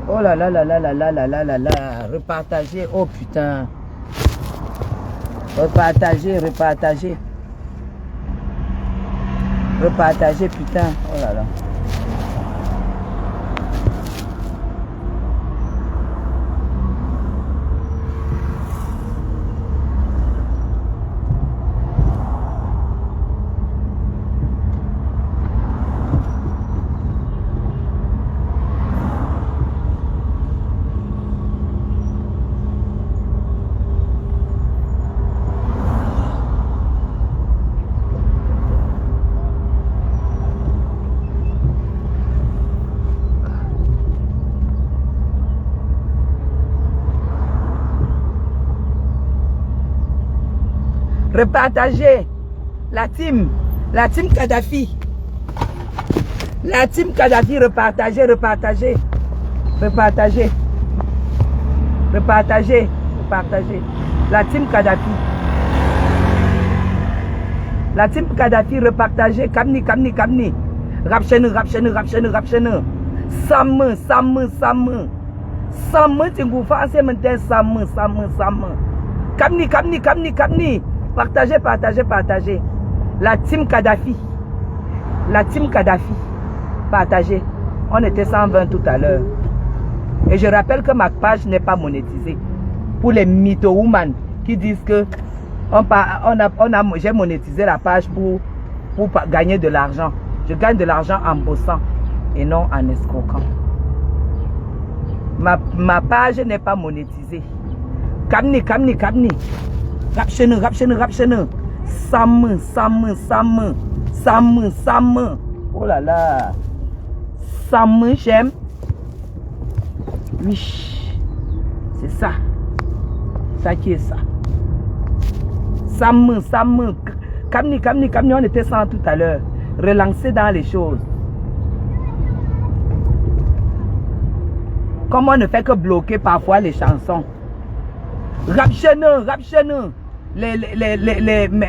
Oh là là là là là là là là là là. Repartager. Oh putain. Repartager, repartager. Repartager, putain. Oh là là. Repartager la team Kadhafi. La team Kadhafi, repartager, repartager. Repartager. Repartager. Repartager. La team Kadhafi. La team Kadhafi, repartager. Kamni, kamni, kamni. Rapchene, rapchene, rapchene, rapchene. Samme, samme, samme. Samme, Tingoufa, c'est maintenant samme, samme, samme. Kamni, kamni, kamni, kamni. Partagez, partagez, partagez. La team Kadhafi. La team Kadhafi. Partagez. On était 120 tout à l'heure. Et je rappelle que ma page n'est pas monétisée. Pour les mytho-woman qui disent que j'ai monétisé la page pour gagner de l'argent. Je gagne de l'argent en bossant et non en escroquant. Ma page n'est pas monétisée. Kamni, kamni, kamni. Rapchene, rapchene, rapchene. Samme, samme, samme. Samme, samme. Oh là là. Samme, j'aime. Oui. C'est ça. Ça qui est ça. Samme, samme. Kamni, kamni, kamni. On était sans tout à l'heure. Relancer dans les choses. Comment on ne fait que bloquer parfois les chansons. Rapchene, rapchene.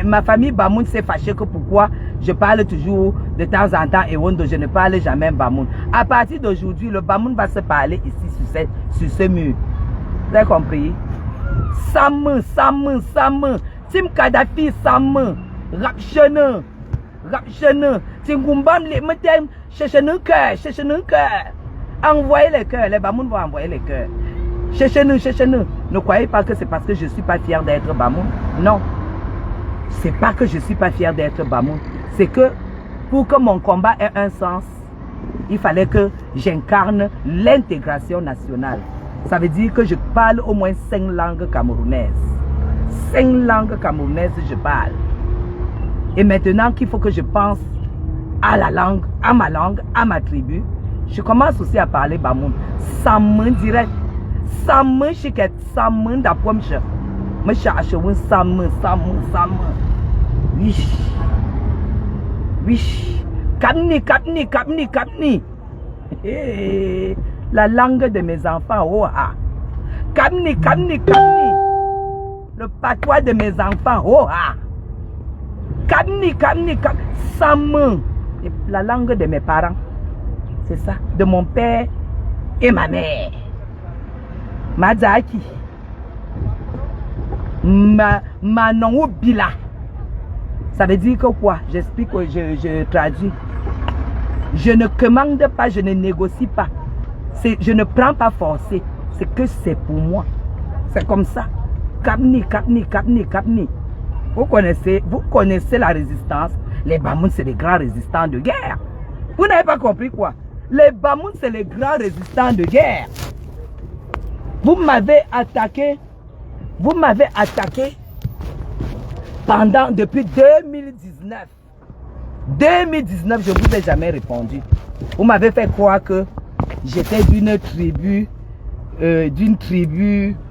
Ma famille Bamoun s'est fâchée que pourquoi je parle toujours de temps en temps et Wondo, je ne parle jamais Bamoun. À partir d'aujourd'hui, le Bamoun va se parler ici sur ce mur. Vous avez compris? Samme, samme, samme. Team Kadhafi, samme. Rapchene. Rapchene. Tingumbam, les mettez, cherchez un cœur, cherchez un cœur. Envoyez les cœurs, les Bamoun vont envoyer les cœurs. Cherchez-nous, cherchez-nous. Ne croyez pas que c'est parce que je ne suis pas fier d'être Bamoun. Non. C'est pas que je ne suis pas fier d'être Bamoun. C'est que pour que mon combat ait un sens, il fallait que j'incarne l'intégration nationale. Ça veut dire que je parle au moins 5 langues camerounaises. 5 langues camerounaises, je parle. Et maintenant qu'il faut que je pense à la langue, à ma tribu, je commence aussi à parler Bamoun. Ça me dirait. Samme chiquette, samme d'appromche. Me cherche un samme. Oui. Oui. Kapni, kapni, kapni, kapni. La langue de mes enfants, oh ah. Kapni, kapni, kapni. Le patois de mes enfants, oh ah. Kapni, kapni, kapni. Samme. La langue de mes parents. C'est ça. De mon père et ma mère. Madzaki. Manon Bila. Ça veut dire que quoi? J'explique, je traduis. Je ne commande pas, je ne négocie pas. Je ne prends pas forcé. C'est que c'est pour moi. C'est comme ça. Kapni, kapni, kapni, kapni. Vous connaissez la résistance. Les Bamouns, c'est les grands résistants de guerre. Vous n'avez pas compris quoi? Les Bamouns, c'est les grands résistants de guerre. Vous m'avez attaqué depuis 2019. 2019, je ne vous ai jamais répondu. Vous m'avez fait croire que j'étais d'une tribu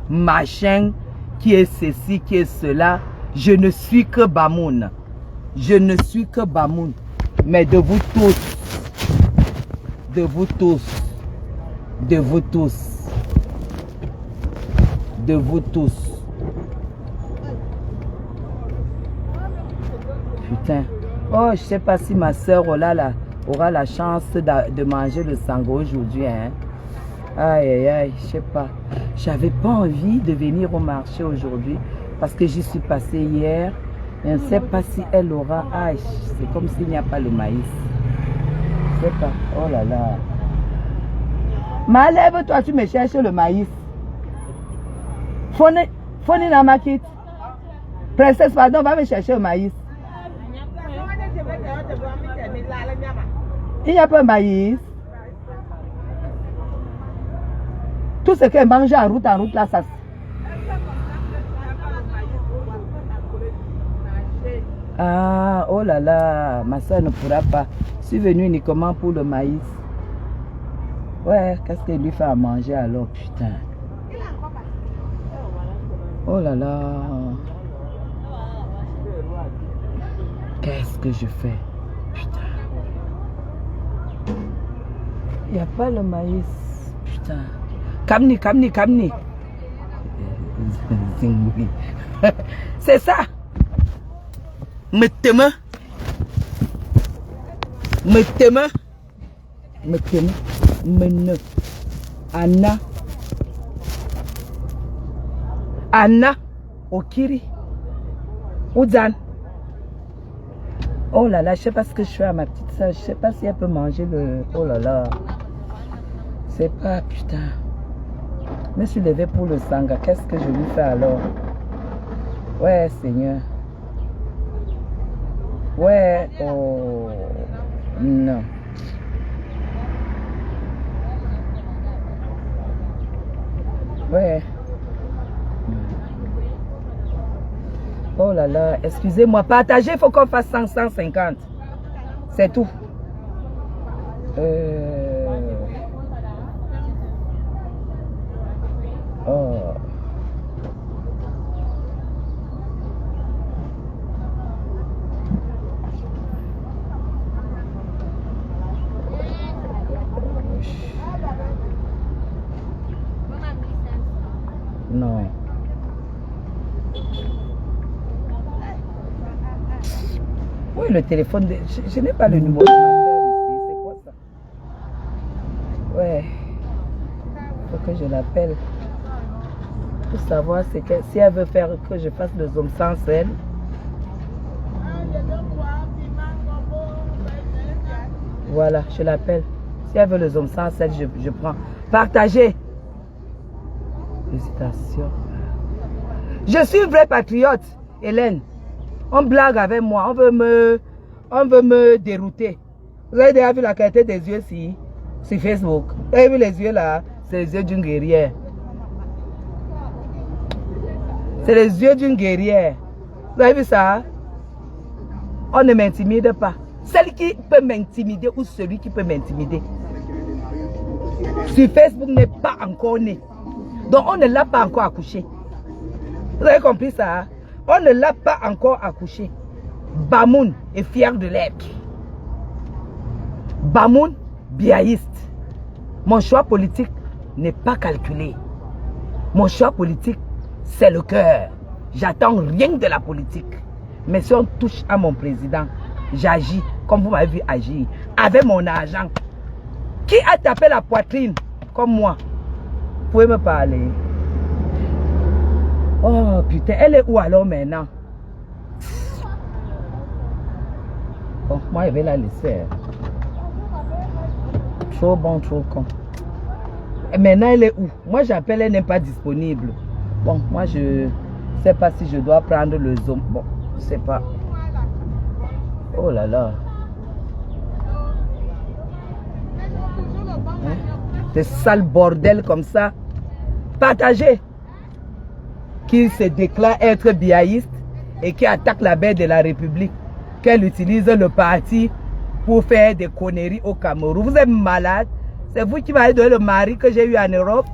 machin, qui est ceci, qui est cela. Je ne suis que Bamoun. Je ne suis que Bamoun. Mais de vous tous, de vous tous, de vous tous, de vous tous. Putain. Oh, je sais pas si ma soeur, oh là là, aura la chance de manger le sango aujourd'hui. Hein. Aïe, aïe, aïe, je sais pas. J'avais pas envie de venir au marché aujourd'hui parce que j'y suis passée hier. Je ne sais pas si elle aura... Aïe, c'est comme s'il n'y a pas le maïs. Je sais pas. Oh là là. Ma lève-toi, tu me cherches le maïs. Foni na market. Princesse, pardon, va me chercher le maïs. Il n'y a pas de maïs. Tout ce qu'elle mange en route là, ça... Ah, oh là là, ma soeur ne pourra pas. Je suis venue uniquement pour le maïs. Ouais, qu'est-ce qu'elle lui fait à manger alors, putain. Oh là là. Qu'est-ce que je fais? Putain. Il n'y a pas le maïs. Putain. Kamni. C'est ça. Me teme. Anna. Okiri. Oudzan. Oh là là, je sais pas ce que je fais à ma petite soeur. Je sais pas si elle peut manger le... Oh là là. C'est pas, putain. Je me suis levée pour le sanga. Qu'est-ce que je lui fais alors? Ouais, Seigneur. Ouais, oh. Non. Ouais. Oh là là, excusez-moi. Partager, il faut qu'on fasse 150. C'est tout. Oh. Non. Oui, le téléphone. Je n'ai pas le numéro de ma soeur ici. C'est quoi ça? Ouais. Il faut que je l'appelle. Pour savoir que, si elle veut faire que je fasse le zoom sans elle. Voilà, je l'appelle. Si elle veut le zoom sans elle, je prends. Partager. Hésitation. Je suis une vraie patriote, Hélène. On blague avec moi, on veut me dérouter. Vous avez déjà vu la qualité des yeux sur Facebook? Vous avez vu les yeux là? C'est les yeux d'une guerrière. C'est les yeux d'une guerrière. Vous avez vu ça? On ne m'intimide pas. Celle qui peut m'intimider ou celui qui peut m'intimider. Sur Facebook n'est pas encore né. Donc on ne l'a pas encore accouché. Vous avez compris ça? On ne l'a pas encore accouché. Bamoun est fier de l'être. Bamoun, biaïste. Mon choix politique n'est pas calculé. Mon choix politique, c'est le cœur. J'attends rien de la politique. Mais si on touche à mon président, j'agis comme vous m'avez vu agir. Avec mon argent. Qui a tapé la poitrine comme moi? Vous pouvez me parler? Oh putain, elle est où alors maintenant? Bon, moi je vais la laisser. Trop bon, trop con. Et maintenant elle est où? Moi j'appelle, elle n'est pas disponible. Bon, moi je sais pas si je dois prendre le zoom. Bon, je sais pas. Oh là là. Hein? Des sales bordels comme ça. Partagez. Qui se déclare être biaïste et qui attaque la belle de la République, qu'elle utilise le parti pour faire des conneries au Cameroun. Vous êtes malade. C'est vous qui m'avez donné le mari que j'ai eu en Europe.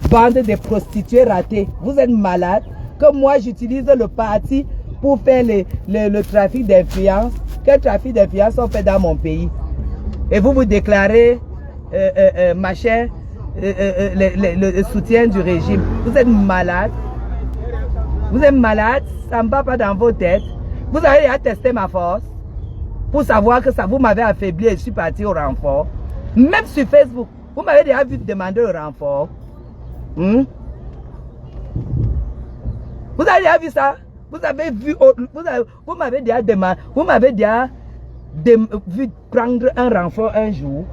Bande de prostituées ratées. Vous êtes malade. Que moi j'utilise le parti pour faire le trafic d'influence. Quel trafic d'influence on fait dans mon pays? Et vous vous déclarez machin, le soutien du régime. Vous êtes malade. Vous êtes malade, ça ne va pas dans vos têtes. Vous avez à tester ma force. pour savoir que ça vous m'avez affaibli et je suis parti au renfort. Même sur Facebook, vous m'avez déjà vu demander au renfort. Vous avez déjà vu ça? Vous avez vu, vous m'avez déjà demandé, vous m'avez déjà vu prendre un renfort un jour.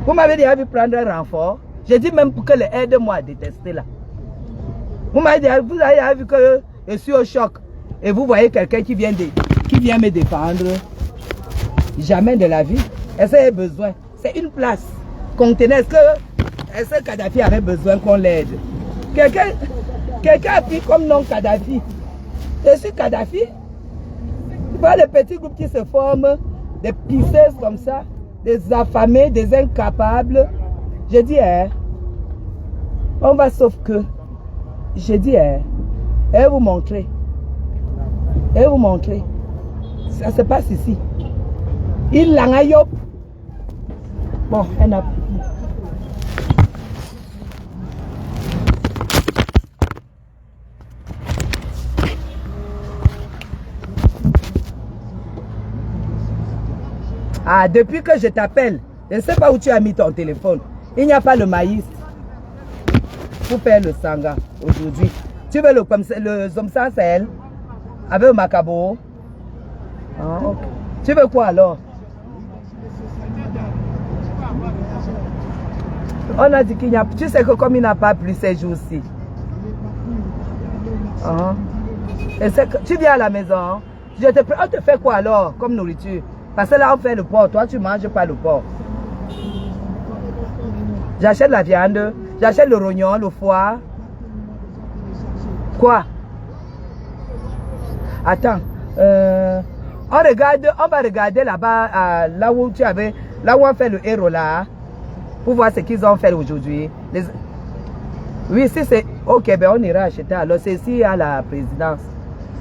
Vous m'avez déjà vu prendre un renfort. J'ai dit même pour que les aide-moi à détester là. Vous avez déjà vu que je suis au choc. Et vous voyez quelqu'un qui vient me défendre. Jamais de la vie. Est-ce qu'il y a besoin? C'est une place. Contenez. Est-ce que Kadhafi avait besoin qu'on l'aide? Quelqu'un a pris comme nom Kadhafi. Je suis Kadhafi. Tu vois les petits groupes qui se forment, des pisseuses comme ça, des affamés, des incapables. Je dis, on va sauf que. Je dis, et vous montrer. Et vous montrer. Ça se passe ici. Il l'a ngaïop. Bon, elle a. Ah, depuis que je t'appelle, je ne sais pas où tu as mis ton téléphone. Il n'y a pas le maïs pour faire le sanga aujourd'hui. Tu veux le zomsa sel avec le macabo? Ah, ok. Tu veux quoi alors? On a dit qu'il n'y a... Tu sais que comme il n'a pas plu ces jours-ci. Tu viens à la maison. On te fait quoi alors comme nourriture? Parce que là on fait le porc. Toi tu ne manges pas le porc. J'achète la viande. J'achète le rognon, le foie. Quoi? Attends. On va regarder là-bas, là où tu avais, là où on fait le héros là, pour voir ce qu'ils ont fait aujourd'hui. Oui, si c'est ok, ben on ira acheter. Alors c'est ici à la présidence,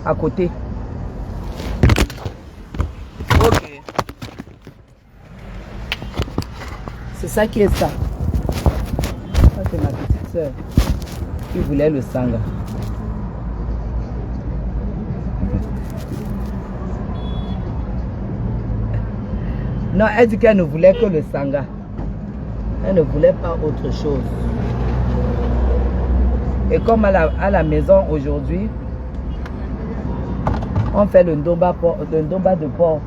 à côté. Ok. C'est ça qui est ça. Ça c'est ma petite soeur qui voulait le sanga. Non, elle dit qu'elle ne voulait que le sanga. Elle ne voulait pas autre chose. Et comme à la maison aujourd'hui, on fait le ndomba de porc.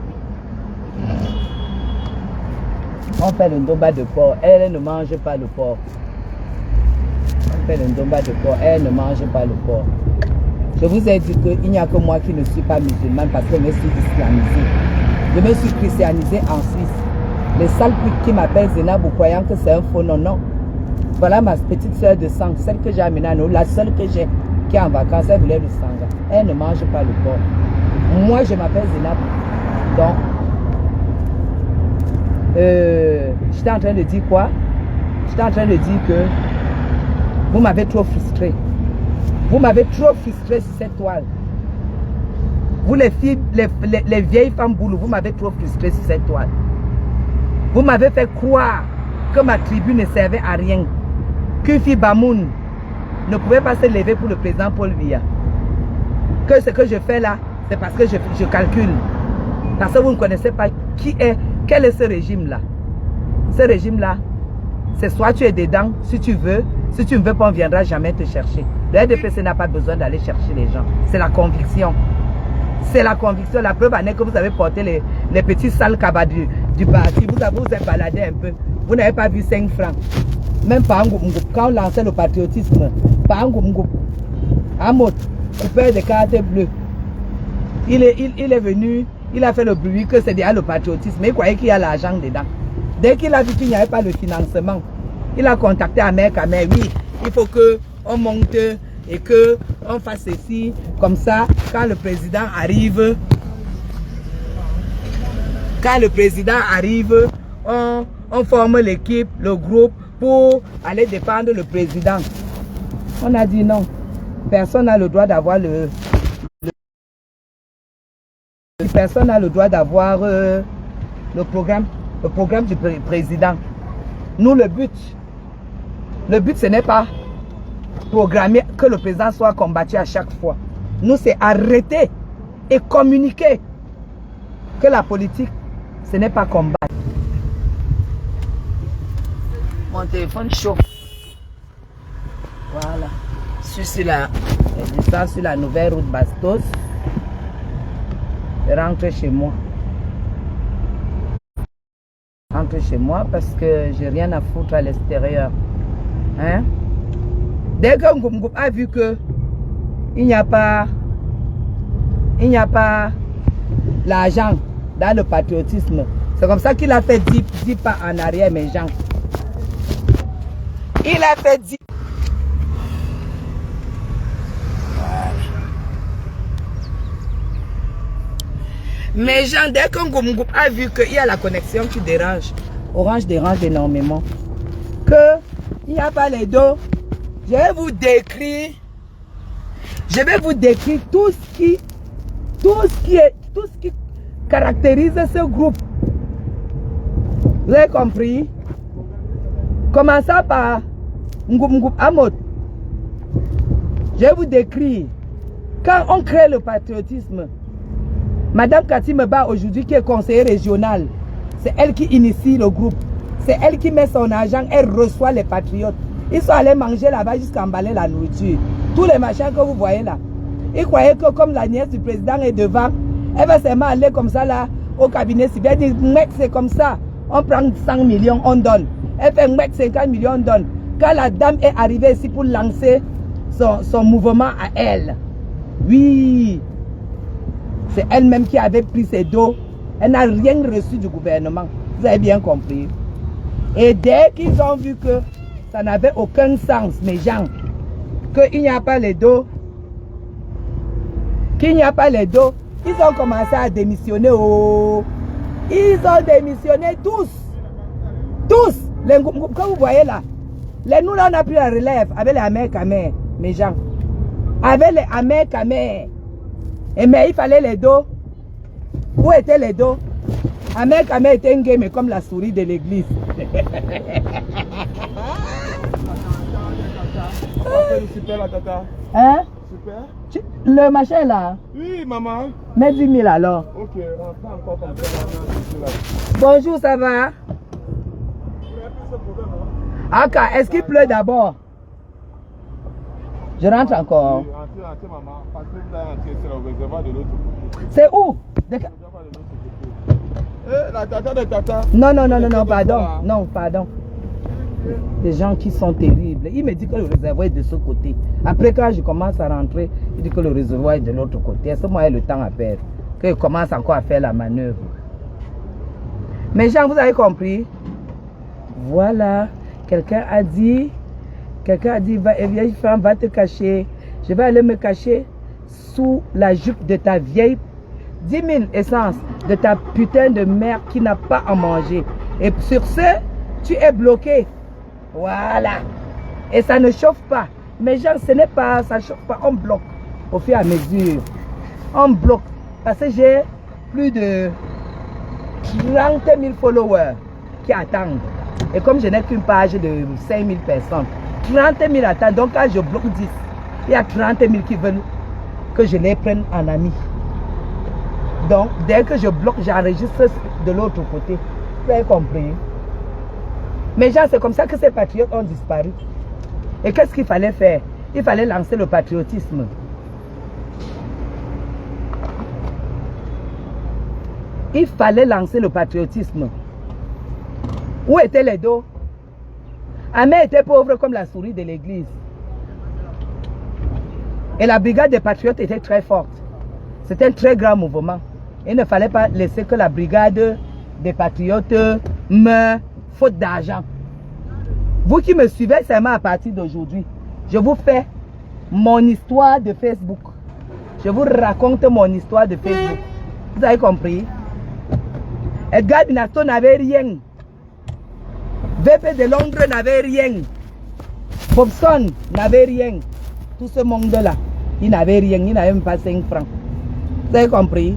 On fait le ndomba de porc. Elle ne mange pas le porc. On fait le ndomba de porc. Elle ne mange pas le porc. Je vous ai dit qu'il n'y a que moi qui ne suis pas musulmane parce que je me suis islamisée. Je me suis christianisée en Suisse. Les sales putes qui m'appellent Zénab, croyant que c'est un faux nom, non. Voilà ma petite soeur de sang, celle que j'ai amenée à nous, la seule que j'ai qui est en vacances, elle voulait le sanga. Elle ne mange pas le porc. Moi, je m'appelle Zénab. Donc, j'étais en train de dire quoi? J'étais en train de dire que vous m'avez trop frustré. Vous m'avez trop frustré sur cette toile. Vous les filles, les vieilles femmes boulot, vous m'avez trop frustré sur cette toile. Vous m'avez fait croire que ma tribu ne servait à rien. Que Fi Bamoun ne pouvait pas se lever pour le président Paul Biya. Que ce que je fais là, c'est parce que je calcule. Parce que vous ne connaissez pas quel est ce régime-là. Ce régime-là, c'est soit tu es dedans, si tu veux. Si tu ne veux pas, on ne viendra jamais te chercher. Le RDPC n'a pas besoin d'aller chercher les gens. C'est la conviction. C'est la conviction. La preuve en est que vous avez porté les petits sales cabas du parti. Vous êtes baladé un peu. Vous n'avez pas vu 5 francs. Même par quand on lançait le patriotisme, par Amot, coupeur de cartes bleues, il est venu, il a fait le bruit que c'est déjà le patriotisme. Mais il croyait qu'il y a l'argent dedans. Dès qu'il a vu qu'il n'y avait pas le financement, il a contacté Amer Kamer. Oui, il faut qu'on monte et qu'on fasse ceci. Comme ça, quand le président arrive, on forme l'équipe, le groupe pour aller défendre le président. On a dit non. Personne n'a le droit d'avoir personne n'a le droit d'avoir le programme du président. Nous, le but ce n'est pas programmer que le président soit combattu à chaque fois. Nous, c'est arrêter et communiquer que la politique, ce n'est pas combattre. Mon téléphone chauffe. Voilà. Je suis sur la nouvelle route Bastos. Je rentre chez moi. Je rentre chez moi parce que j'ai rien à foutre à l'extérieur. Hein? Dès que Ngoum a vu que il n'y a pas l'argent dans le patriotisme, c'est comme ça qu'il a fait 10 pas en arrière, mes gens. Il a fait 10. Mes gens, dès qu'un Ngoum a vu qu'il y a la connexion qui dérange, Orange dérange énormément, qu'il n'y a pas les dos, je vais vous décrire tout ce qui caractérise ce groupe. Vous avez compris? Commençons par Ngoum Amot. Je vais vous décrire. Quand on crée le patriotisme, Madame Cathy Meba aujourd'hui qui est conseillère régionale, c'est elle qui initie le groupe. C'est elle qui met son argent, elle reçoit les patriotes. Ils sont allés manger là-bas jusqu'à emballer la nourriture. Tous les machins que vous voyez là. Ils croyaient que comme la nièce du président est devant, elle va seulement aller comme ça là au cabinet. Si bien dit, mec, c'est comme ça. On prend 100 millions, on donne. Elle fait mec, 50 millions, on donne. Quand la dame est arrivée ici pour lancer son mouvement à elle, oui, c'est elle-même qui avait pris ses dos. Elle n'a rien reçu du gouvernement. Vous avez bien compris. Et dès qu'ils ont vu que ça n'avait aucun sens, mes gens, qu'il n'y a pas les dos, ils ont commencé à démissionner. Oh. Ils ont démissionné tous. Tous. Les, comme vous voyez là, nous là on a pris la relève avec les Américains, mes gens. Avec les Américains. Et mais il fallait les dos. Où étaient les dos? Américains était un game comme la souris de l'église. Super la tata. Hein? Super. Le machin là? Oui, maman. Mets 10 000 alors. Ok, rentre encore comme ça. Bonjour, ça va? Aka, est-ce qu'il pleut d'abord? Je rentre encore. Oui, rentrez, maman. Parce que vous allez entrer sur le réservoir de l'autre côté. C'est où? La tata de tata. Non, pardon. Non, pardon. Des gens qui sont terribles. Il me dit que le réservoir est de ce côté. Après, quand je commence à rentrer, il dit que le réservoir est de l'autre côté. Est-ce que moi j'ai le temps à perdre? Que je commence encore à faire la manœuvre. Mais gens, vous avez compris? Voilà. Quelqu'un a dit, vieille femme, va te cacher. Je vais aller me cacher sous la jupe de ta vieille 10 000 essences de ta putain de mère qui n'a pas à manger. Et sur ce, tu es bloqué. Voilà. Et ça ne chauffe pas. Mais genre, ce n'est pas, ça ne chauffe pas. On bloque au fur et à mesure. On bloque. Parce que j'ai plus de 30 000 followers qui attendent. Et comme je n'ai qu'une page de 5 000 personnes, 30 000 attendent. Donc quand je bloque 10, il y a 30 000 qui veulent que je les prenne en ami. Donc, dès que je bloque, j'enregistre de l'autre côté. Vous avez compris? Mais genre, c'est comme ça que ces patriotes ont disparu. Et qu'est-ce qu'il fallait faire? Il fallait lancer le patriotisme. Il fallait lancer le patriotisme. Où étaient les dos? Amé était pauvre comme la souris de l'église. Et la brigade des patriotes était très forte. C'était un très grand mouvement. Il ne fallait pas laisser que la brigade des patriotes meure faute d'argent. Vous qui me suivez seulement à partir d'aujourd'hui, je vous fais mon histoire de Facebook. Je vous raconte mon histoire de Facebook. Vous avez compris? Edgar Binato n'avait rien. VP de Londres n'avait rien. Bobson n'avait rien. Tout ce monde-là, il n'avait rien. Il n'avait même pas 5 francs. Vous avez compris?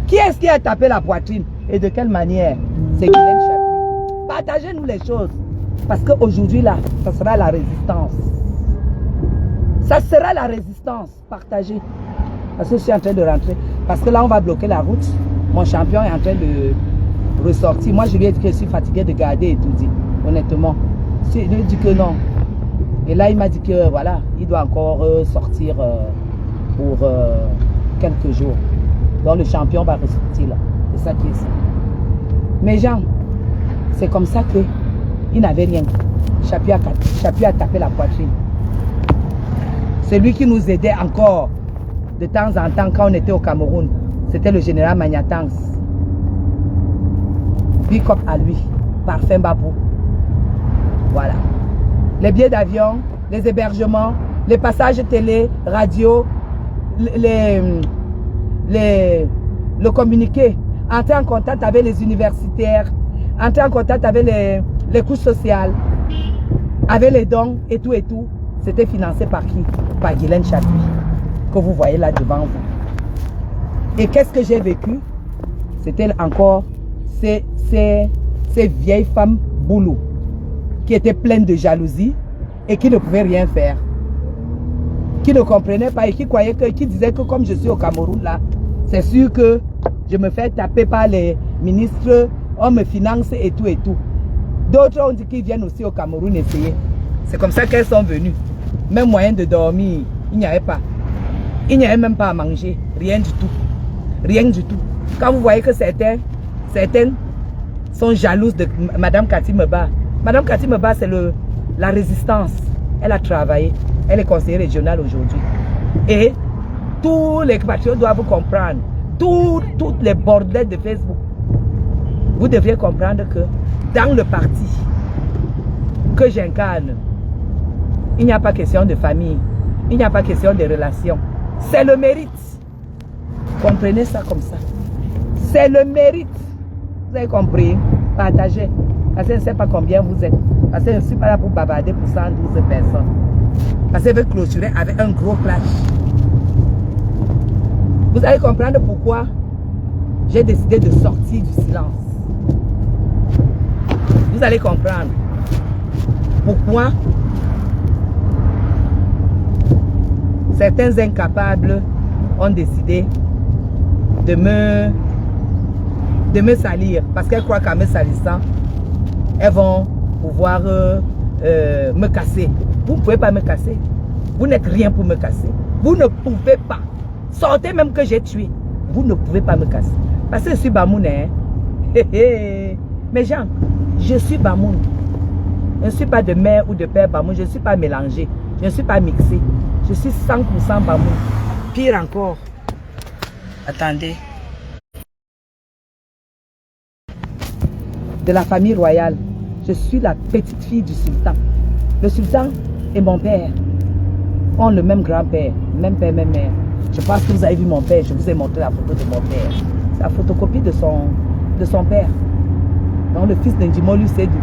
Qui est-ce qui a tapé la poitrine? Et de quelle manière? C'est Guylaine Chaput. Partagez-nous les choses. Parce qu'aujourd'hui, là, ça sera la résistance. Ça sera la résistance. Partagez. Parce que je suis en train de rentrer. Parce que là, on va bloquer la route. Mon champion est en train de ressortir. Moi, je lui ai dit que je suis fatigué de garder et tout dit. Honnêtement. Je lui ai dit que non. Et là, il m'a dit que voilà, il doit encore sortir pour quelques jours. Donc, le champion va ressortir là. C'est ça qui est ça. Mais Jean, c'est comme ça que il n'avait rien. Chapuis a tapé la poitrine. Celui qui nous aidait encore de temps en temps quand on était au Cameroun, c'était le général Magnatans. Big up à lui, Parfum Babou. Voilà. Les billets d'avion, les hébergements, les passages télé, radio, le communiqué, entrer en contact avec les universitaires, entrer en contact avec les couches sociales, avec les dons et tout. C'était financé par qui? Par Guylaine Chapuis, que vous voyez là devant vous. Et qu'est-ce que j'ai vécu? C'était encore ces vieilles femmes boulot qui étaient pleines de jalousie et qui ne pouvaient rien faire. Qui ne comprenaient pas et qui croyaient que, qui disaient que comme je suis au Cameroun là, c'est sûr que je me fais taper par les ministres, on me finance et tout. D'autres ont dit qu'ils viennent aussi au Cameroun essayer. C'est comme ça qu'elles sont venues. Même moyen de dormir, il n'y avait pas. Il n'y avait même pas à manger. Rien du tout. Rien du tout. Quand vous voyez que certaines sont jalouses de Madame Cathy Meba. Madame Cathy Meba, c'est la résistance. Elle a travaillé. Elle est conseillère régionale aujourd'hui. Et tous les patriotes doivent comprendre. Toutes les bordels de Facebook. Vous devriez comprendre que dans le parti que j'incarne, il n'y a pas question de famille. Il n'y a pas question de relations. C'est le mérite. Comprenez ça comme ça. C'est le mérite. Vous avez compris? Partagez. Parce que je ne sais pas combien vous êtes. Parce que je ne suis pas là pour bavarder pour 112 personnes. Parce que je veux clôturer avec un gros clash. Vous allez comprendre pourquoi j'ai décidé de sortir du silence. Vous allez comprendre pourquoi certains incapables ont décidé de me salir. Parce qu'elles croient qu'en me salissant, elles vont pouvoir me casser. Vous ne pouvez pas me casser. Vous n'êtes rien pour me casser. Vous ne pouvez pas. Sortez même que j'ai tué. Vous ne pouvez pas me casser. Parce que je suis Bamoun. Hein? Mais Jean, je suis Bamoun. Je ne suis pas de mère ou de père Bamoun. Je ne suis pas mélangé. Je ne suis pas mixé. Je suis 100% Bamoun. Pire encore. Attendez. De la famille royale. Je suis la petite fille du sultan. Le sultan et mon père ont le même grand-père, même père, même mère. Je pense que vous avez vu mon père, je vous ai montré la photo de mon père. C'est la photocopie de son père. Donc le fils de Njimolu Sédou,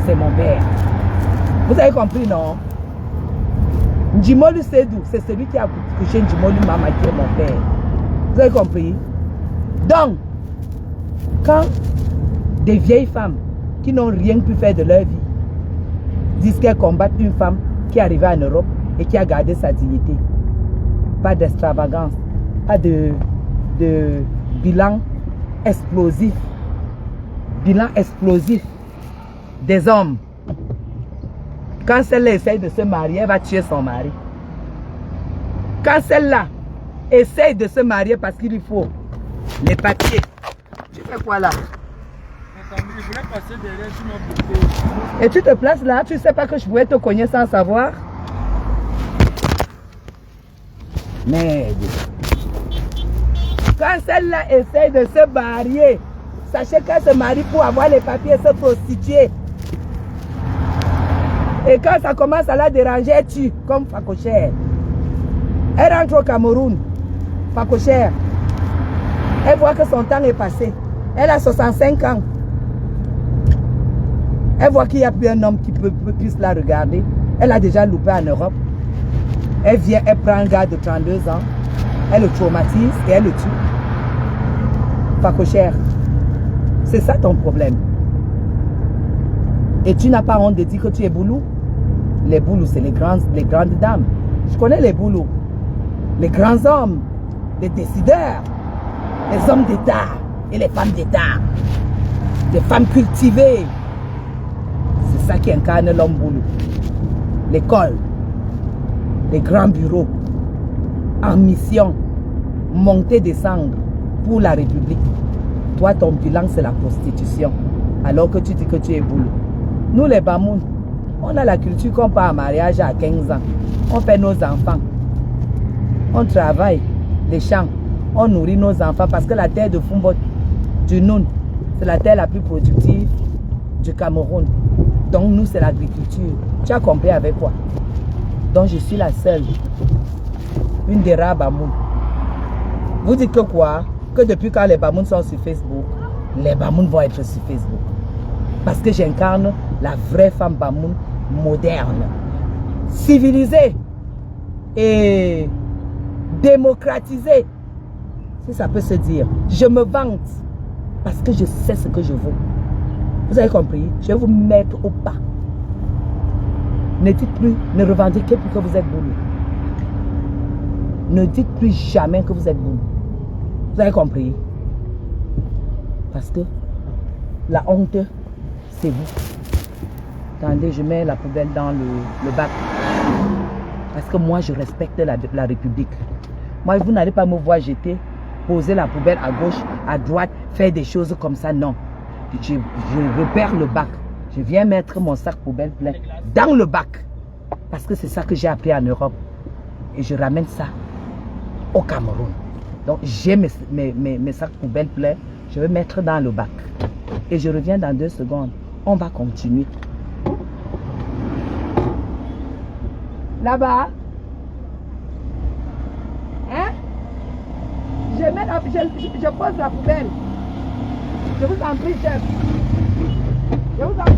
c'est mon père. Vous avez compris, non? Njimolu Sédou, c'est celui qui a couché Njimolu Mama qui est mon père. Vous avez compris? Donc, quand des vieilles femmes qui n'ont rien pu faire de leur vie disent qu'elles combattent une femme qui est arrivée en Europe et qui a gardé sa dignité. Pas d'extravagance, pas de bilan explosif. Bilan explosif des hommes. Quand celle-là essaye de se marier, elle va tuer son mari. Quand celle-là essaye de se marier parce qu'il lui faut les papiers. Tu fais quoi là? Je voulais passer derrière, tu m'as bouffé. Et tu te places là, tu sais pas que je pouvais te cogner sans savoir? Merde. Quand celle-là essaye de se marier, sachez qu'elle se marie pour avoir les papiers et se prostituer. Et quand ça commence à la déranger, elle tue, comme Fakocher. Elle rentre au Cameroun, Fakocher. Elle voit que son temps est passé. Elle a 65 ans. Elle voit qu'il n'y a plus un homme qui puisse la regarder. Elle a déjà loupé en Europe. Elle vient, elle prend un gars de 32 ans. Elle le traumatise et elle le tue. Fakocher, c'est ça ton problème. Et tu n'as pas honte de dire que tu es boulou. Les boulous, c'est les grandes dames. Je connais les boulous. Les grands hommes, les décideurs. les hommes d'État et les femmes d'État, des femmes cultivées. C'est ça qui incarne l'homme boulot. L'école, les grands bureaux, en mission, monter, descendre pour la République. Toi, ton bilan, c'est la prostitution. Alors que tu dis que tu es boulot. Nous, les Bamoun, on a la culture qu'on part en mariage à 15 ans. On fait nos enfants. On travaille les champs. On nourrit nos enfants parce que la terre de Fumbo, du Noun, c'est la terre la plus productive du Cameroun. Donc nous, c'est l'agriculture. Tu as compris avec quoi? Donc je suis la seule, une des rares Bamoun. Vous dites que quoi? Que depuis quand les Bamoun sont sur Facebook, les Bamoun vont être sur Facebook. Parce que j'incarne la vraie femme Bamoun moderne, civilisée et démocratisée. Si ça peut se dire. Je me vante parce que je sais ce que je veux. Vous avez compris? Je vais vous mettre au pas. Ne dites plus, ne revendiquez plus que vous êtes boulot. Ne dites plus jamais que vous êtes boulot. Vous avez compris? Parce que la honte, c'est vous. Attendez, je mets la poubelle dans le bac. Parce que moi, je respecte la République. Moi, vous n'allez pas me voir jeter, poser la poubelle à gauche, à droite, faire des choses comme ça. Non. Je repère le bac. Je viens mettre mon sac poubelle plein dans le bac. Parce que c'est ça que j'ai appris en Europe. Et je ramène ça au Cameroun. Donc, j'ai mes sacs poubelle pleins. Je vais mettre dans le bac. Et je reviens dans 2 secondes. On va continuer. Là-bas. Hein? Je pose la poubelle. Je vous en prie, chef. Je vous en prie.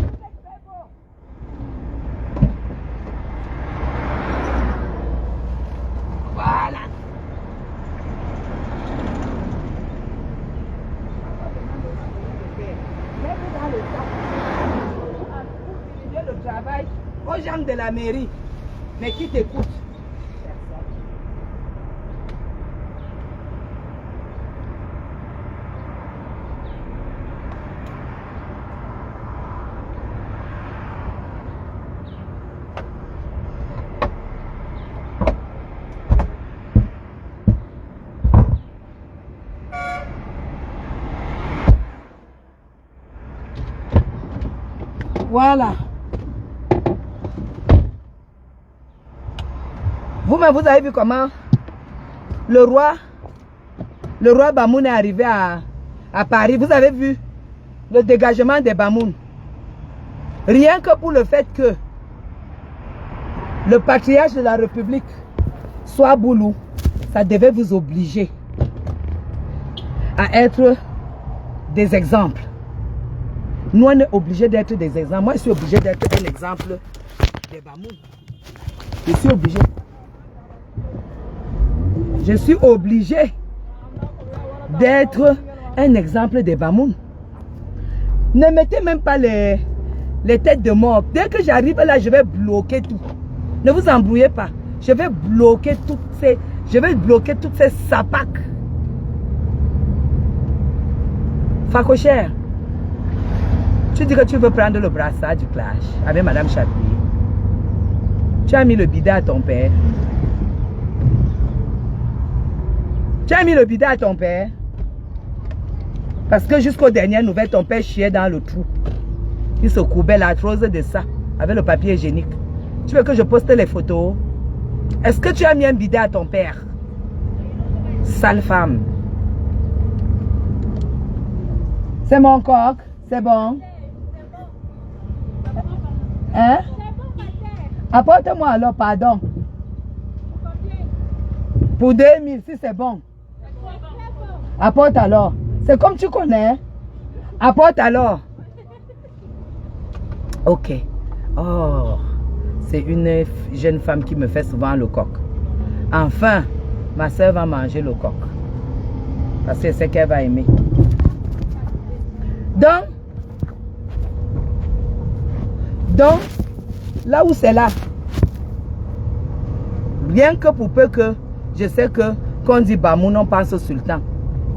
Voilà. Mettez dans le sac. Vous dirigez le travail aux gens de la mairie. Mais qui t'écoute? Voilà. Vous-même, vous avez vu comment le roi Bamoun est arrivé à Paris. Vous avez vu le dégagement des Bamoun. Rien que pour le fait que le patriarche de la République soit boulou, ça devait vous obliger à être des exemples. Nous, on est obligés d'être des exemples. Moi, je suis obligé d'être un exemple des Bamoun. Je suis obligé. Je suis obligé d'être un exemple des Bamoun. Ne mettez même pas les têtes de mort. Dès que j'arrive là, je vais bloquer tout. Ne vous embrouillez pas. Je vais bloquer toutes ces sapacs. Facochère, tu dis que tu veux prendre le brassard du clash avec Madame Chapuis. Tu as mis le bidet à ton père. Tu as mis le bidet à ton père. Parce que jusqu'aux dernières nouvelles, ton père chiait dans le trou. Il se courbait l'arthrose de ça, avec le papier hygiénique. Tu veux que je poste les photos? Est-ce que tu as mis un bidet à ton père? Sale femme. C'est mon coq, c'est bon. Hein? Apporte-moi alors, pardon. Pour 2000, si c'est bon. Apporte alors. C'est comme tu connais. Apporte alors. Ok. Oh, c'est une jeune femme qui me fait souvent le coq. Enfin, ma soeur va manger le coq. Parce que c'est qu'elle va aimer. Donc, là où c'est là, rien que pour peu que je sais que quand on dit Bamoun, on pense au sultan.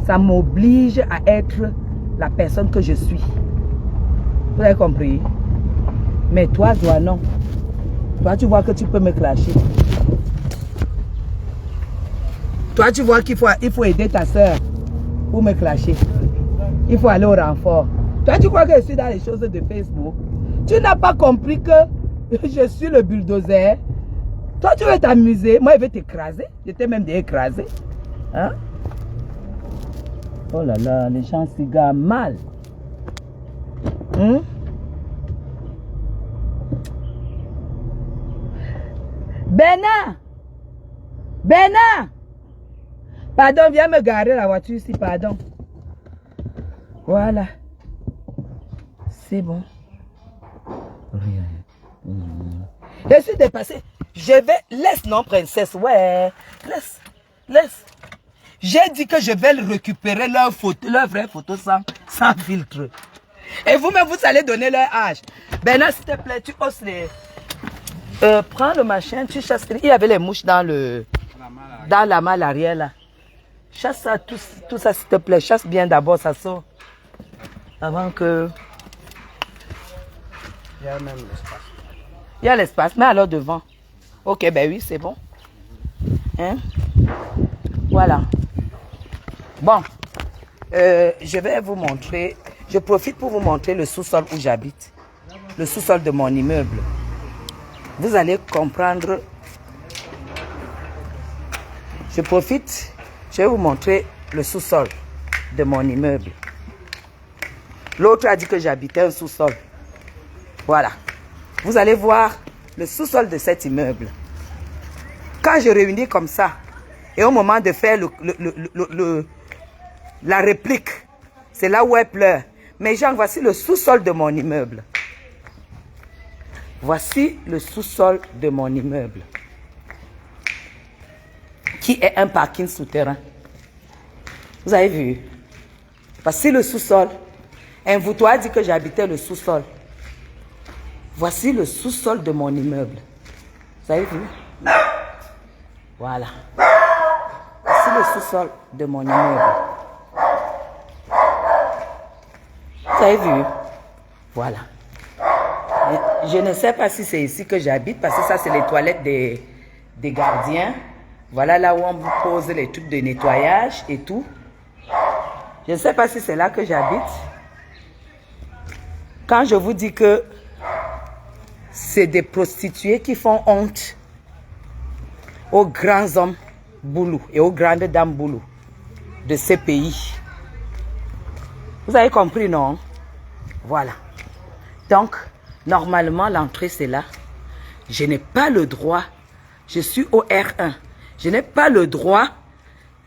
ça m'oblige à être la personne que je suis. Vous avez compris? Mais toi, non. Toi, tu vois que tu peux me clasher. Toi, tu vois qu'il faut aider ta soeur pour me clasher. Il faut aller au renfort. Toi, tu crois que je suis dans les choses de Facebook? Tu n'as pas compris que je suis le bulldozer. Toi, tu veux t'amuser. Moi, je vais t'écraser. Je t'ai même déjà écrasé. Hein? Oh là là, les gens s'y gardent mal. Bernard! Bernard! Pardon, viens me garer la voiture ici, pardon. Voilà. C'est bon. Je suis dépassée. Je vais... Laisse, non, princesse. Ouais. Laisse. J'ai dit que je vais récupérer leur vraie photo sans filtre. Et vous-même, vous allez donner leur âge. Bernard, s'il te plaît, tu oses les... prends le machin, tu chasses. Il y avait les mouches dans la malle arrière là. Chasse ça, tout ça, s'il te plaît. Chasse bien d'abord, ça sort. Avant que... Il y a même l'espace. Il y a l'espace, mais alors devant. Ok, ben oui, c'est bon. Hein? Voilà. Bon. Je vais vous montrer... Je profite pour vous montrer le sous-sol où j'habite. Le sous-sol de mon immeuble. Vous allez comprendre. Je profite, je vais vous montrer le sous-sol de mon immeuble. L'autre a dit que j'habitais un sous-sol. Voilà. Vous allez voir le sous-sol de cet immeuble. Quand je réunis comme ça, et au moment de faire la réplique, c'est là où elle pleure. Mais Jean, voici le sous-sol de mon immeuble. Voici le sous-sol de mon immeuble, qui est un parking souterrain. Vous avez vu? Voici le sous-sol. Un voutoir a dit que j'habitais le sous-sol. Voici le sous-sol de mon immeuble. Vous avez vu? Voilà. Voici le sous-sol de mon immeuble. Vous avez vu? Voilà. Je ne sais pas si c'est ici que j'habite, parce que ça, c'est les toilettes des gardiens. Voilà là où on vous pose les trucs de nettoyage et tout. Je ne sais pas si c'est là que j'habite. Quand je vous dis que c'est des prostituées qui font honte aux grands hommes boulous et aux grandes dames boulous de ces pays. Vous avez compris, non? Voilà. Donc, normalement, l'entrée, c'est là. Je n'ai pas le droit. Je suis au R1. Je n'ai pas le droit.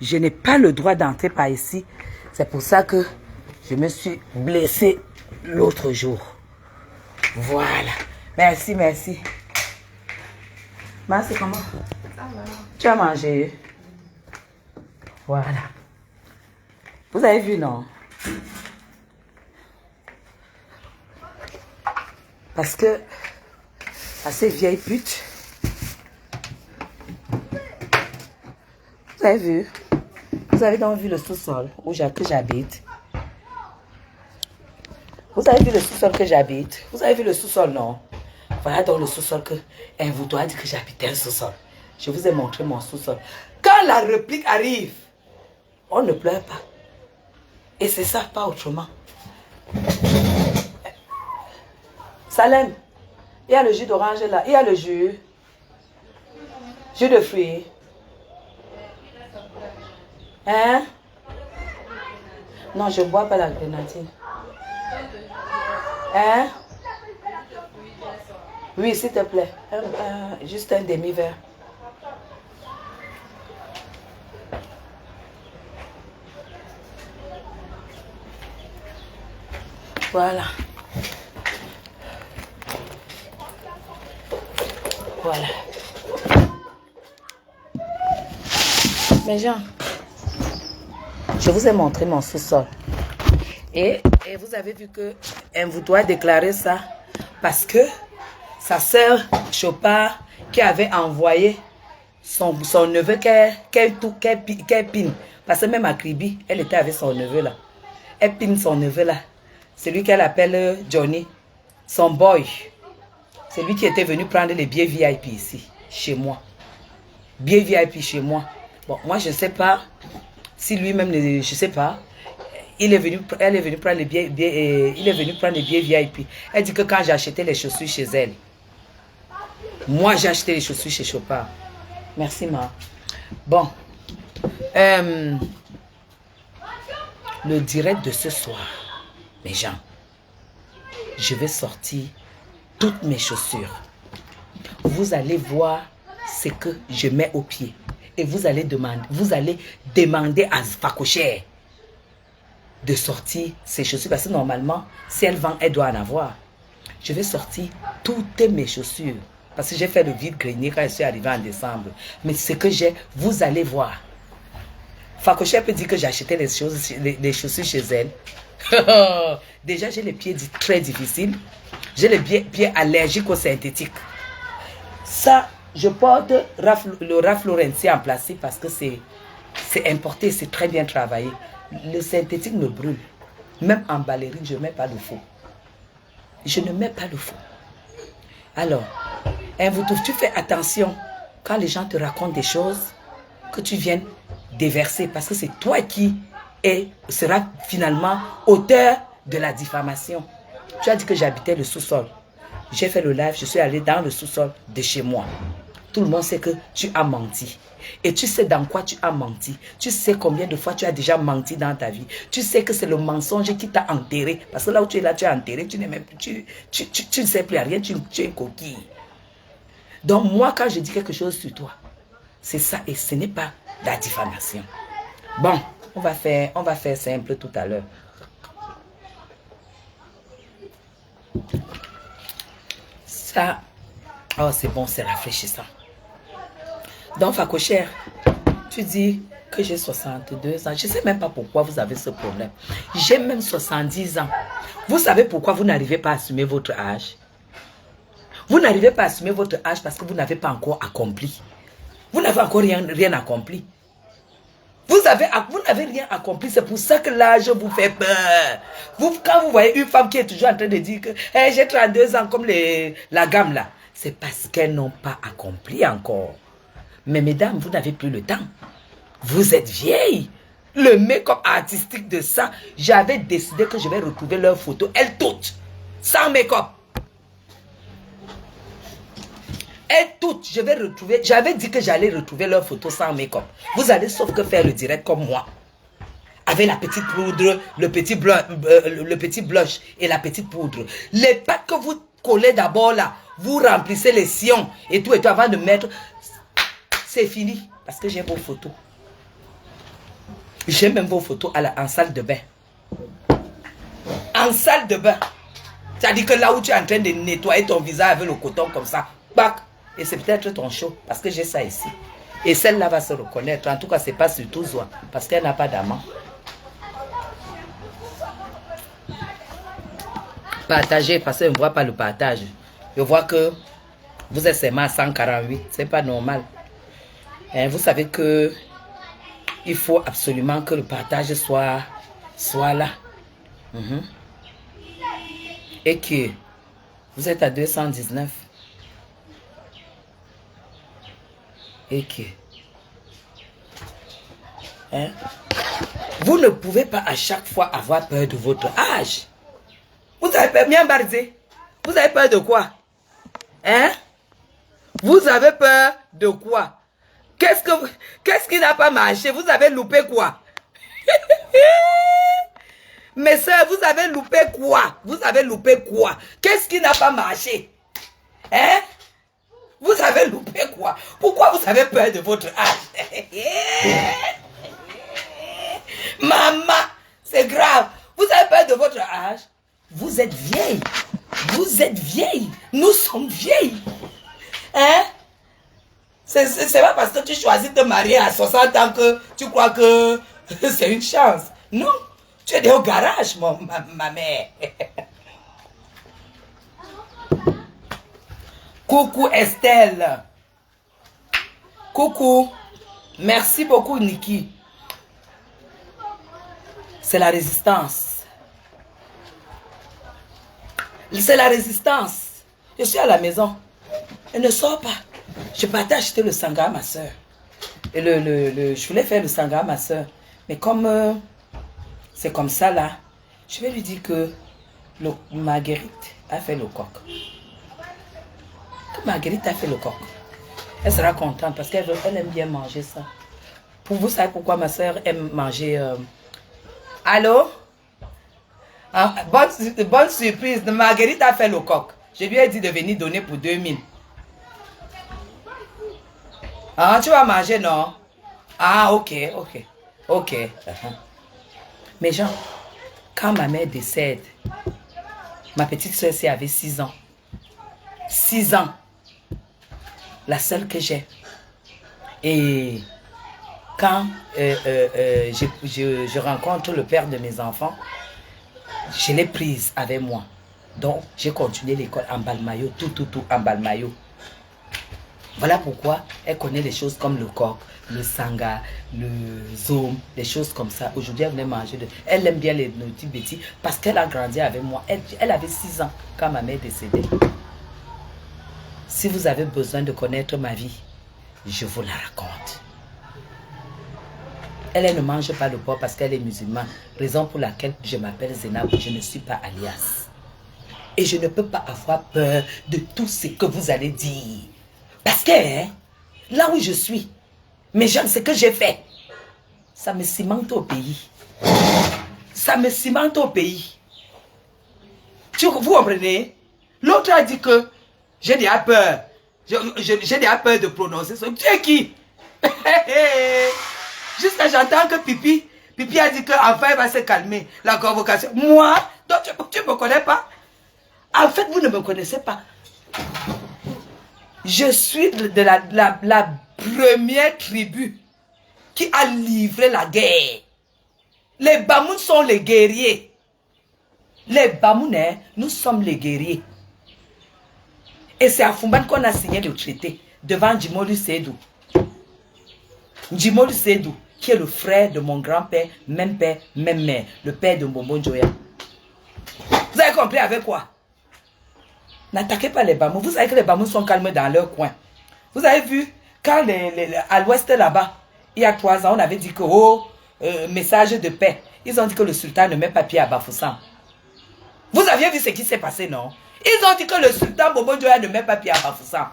Je n'ai pas le droit d'entrer par ici. C'est pour ça que je me suis blessée l'autre jour. Voilà. Merci, merci. Merci, comment? Ça va. Tu as mangé? Voilà. Vous avez vu, non? Parce que, à ces vieilles putes, vous avez vu? Vous avez donc vu le sous-sol que j'habite? Vous avez vu le sous-sol que j'habite? Vous avez vu le sous-sol, non? Voilà donc le sous-sol que un voutoir a dit que j'habitais un sous-sol. Je vous ai montré mon sous-sol. Quand la réplique arrive, on ne pleure pas. Et c'est ça, pas autrement. Salem, il y a le jus d'orange là, il y a le jus de fruits. Hein? Non, je ne bois pas la grenadine. Hein? Oui, s'il te plaît. Juste un demi-verre. Voilà. Voilà. Mais Jean, je vous ai montré mon sous-sol. Et vous avez vu que vous doit déclarer ça parce que sa sœur Chopard qui avait envoyé son neveu qu'elle pine. Parce que même à Kribi, elle était avec son neveu là. Elle pine son neveu là. C'est lui qu'elle appelle Johnny. Son boy. C'est lui qui était venu prendre les billets VIP ici, chez moi. Billets VIP chez moi. Bon, moi je ne sais pas si lui-même, je ne sais pas. Elle est venue prendre les billets, il est venu prendre les billets VIP. Elle dit que quand j'ai acheté les chaussures chez elle, moi j'ai acheté les chaussures chez Chopard. Merci, ma. Bon. Le direct de ce soir, mes gens, je vais sortir toutes mes chaussures. Vous allez voir ce que je mets au pied. Et vous allez demander à Fakocher de sortir ses chaussures. Parce que normalement, si elle vend, elle doit en avoir. Je vais sortir toutes mes chaussures. Parce que j'ai fait le vide-grenier quand je suis arrivé en décembre. Mais ce que j'ai, vous allez voir. Fakocher peut dire que j'ai acheté les chaussures chez elle. Déjà, j'ai les pieds très difficiles. J'ai les pieds allergiques au synthétique. Ça, je porte le Ralph Lauren en plastique parce que c'est importé, c'est très bien travaillé. Le synthétique me brûle. Même en ballerine, je ne mets pas le faux. Je ne mets pas le faux. Alors, tu fais attention quand les gens te racontent des choses que tu viennes déverser parce que c'est toi qui sera finalement auteur de la diffamation. Tu as dit que j'habitais le sous-sol. J'ai fait le live, je suis allé dans le sous-sol de chez moi. Tout le monde sait que tu as menti. Et tu sais dans quoi tu as menti. Tu sais combien de fois tu as déjà menti dans ta vie. Tu sais que c'est le mensonge qui t'a enterré. Parce que là où tu es là, tu es enterré. Tu n'es même plus, tu ne sais plus à rien. Tu es une coquille. Donc moi, quand je dis quelque chose sur toi, c'est ça et ce n'est pas la diffamation. Bon, on va faire simple tout à l'heure. Ça, oh c'est bon, c'est rafraîchissant. Donc Fakocher, tu dis que j'ai 62 ans. Je ne sais même pas pourquoi vous avez ce problème. J'ai même 70 ans. Vous savez pourquoi vous n'arrivez pas à assumer votre âge? Vous n'arrivez pas à assumer votre âge parce que vous n'avez pas encore accompli. Vous n'avez encore rien accompli. Vous n'avez rien accompli. C'est pour ça que l'âge vous fait peur. Quand vous voyez une femme qui est toujours en train de dire que hey, j'ai 32 ans comme la gamme là, c'est parce qu'elles n'ont pas accompli encore. Mais mesdames, vous n'avez plus le temps. Vous êtes vieilles. Le make-up artistique de ça, j'avais décidé que je vais retrouver leurs photos. Elles toutes, sans make-up. Elles toutes, je vais retrouver. J'avais dit que j'allais retrouver leurs photos sans make-up. Vous allez sauf que faire le direct comme moi. Avec la petite poudre, le petit blush et la petite poudre. Les pattes que vous collez d'abord là, vous remplissez les sillons et tout avant de mettre. C'est fini parce que j'ai vos photos. J'ai même vos photos en salle de bain. En salle de bain. C'est-à-dire que là où tu es en train de nettoyer ton visage avec le coton comme ça, bac. Et c'est peut-être ton show parce que j'ai ça ici. Et celle-là va se reconnaître. En tout cas, c'est pas sur tout Zoua parce qu'elle n'a pas d'amant. Partagez parce que je ne vois pas le partage. Je vois que vous êtes seulement à 148. C'est pas normal. Et vous savez que il faut absolument que le partage soit là. Et que vous êtes à 219. Et que vous ne pouvez pas à chaque fois avoir peur de votre âge. Vous avez peur, bien barzé. Vous avez peur de quoi? Vous avez peur de quoi? Qu'est-ce qui n'a pas marché? Vous avez loupé quoi? Mes soeurs, vous avez loupé quoi? Vous avez loupé quoi? Qu'est-ce qui n'a pas marché? Vous avez loupé quoi? Pourquoi vous avez peur de votre âge? Maman, c'est grave. Vous avez peur de votre âge? Vous êtes vieille. Vous êtes vieille. Nous sommes vieilles. C'est pas parce que tu choisis de te marier à 60 ans que tu crois que c'est une chance. Non. Tu es au garage, ma mère. Coucou Estelle. Coucou. Merci beaucoup, Niki. C'est la résistance. C'est la résistance. Je suis à la maison. Elle ne sort pas. Je partais acheter le sangha à ma soeur. Et je voulais faire le sangha à ma soeur. Mais comme c'est comme ça là, je vais lui dire que Marguerite a fait le coq. Que Marguerite a fait le coq. Elle sera contente parce qu'elle aime bien manger ça. Pour vous savez pourquoi ma soeur aime manger... Allô? Ah, bonne surprise. Marguerite a fait le coq. Je lui ai dit de venir donner pour 2000. Ah, tu vas manger, non? Ah, ok. Mais Jean, quand ma mère décède, ma petite soeur avait 6 ans. 6 ans. La seule que j'ai. Et quand je rencontre le père de mes enfants, je l'ai prise avec moi. Donc, j'ai continué l'école en Balmayo, tout en Balmayo. Voilà pourquoi elle connaît les choses comme le coq, le sangha, le zoom, des choses comme ça. Aujourd'hui, elle venait manger. Elle aime bien les petits bêtis parce qu'elle a grandi avec moi. Elle avait 6 ans quand ma mère est décédée. Si vous avez besoin de connaître ma vie, je vous la raconte. Elle ne mange pas le porc parce qu'elle est musulmane. Raison pour laquelle je m'appelle Zénab, je ne suis pas alias. Et je ne peux pas avoir peur de tout ce que vous allez dire. Parce que là où je suis, mes gens, ce que j'ai fait, ça me cimente au pays. Ça me cimente au pays. Vous comprenez? L'autre a dit que j'ai déjà peur. J'ai déjà peur de prononcer ça. Tu es qui? Jusqu'à j'entends que Pipi a dit qu'enfin il va se calmer. La convocation. Moi, donc tu ne me connais pas. En fait, vous ne me connaissez pas. Je suis de la première tribu qui a livré la guerre. Les Bamouns sont les guerriers. Les Bamouns, nous sommes les guerriers. Et c'est à Fumban qu'on a signé le traité devant Djimolu Sédou. Djimolu Sédou, qui est le frère de mon grand-père, même père, même mère, le père de Mbombo Njoya. Vous avez compris avec quoi? N'attaquez pas les Bamous. Vous savez que les Bamous sont calmes dans leur coin. Vous avez vu, quand à l'ouest là-bas, il y a 3 ans, on avait dit que, message de paix. Ils ont dit que le sultan ne met pas pied à Bafoussam. Vous aviez vu ce qui s'est passé, non? Ils ont dit que le sultan Bobo Njoya ne met pas pied à Bafoussam.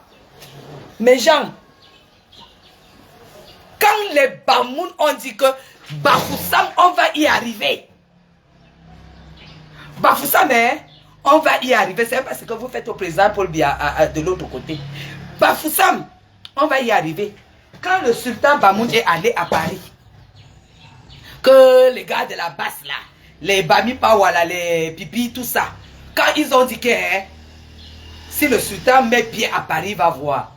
Mais Jean, quand les Bamoun ont dit que Bafoussam, on va y arriver. Bafoussam, on va y arriver. C'est parce que vous faites au président Paul Biya de l'autre côté. Bafoussam, on va y arriver. Quand le sultan Bamoun est allé à Paris, que les gars de la basse là, les Bami Pawala, les Pipi, tout ça, quand ils ont dit que si le sultan met pied à Paris, il va voir.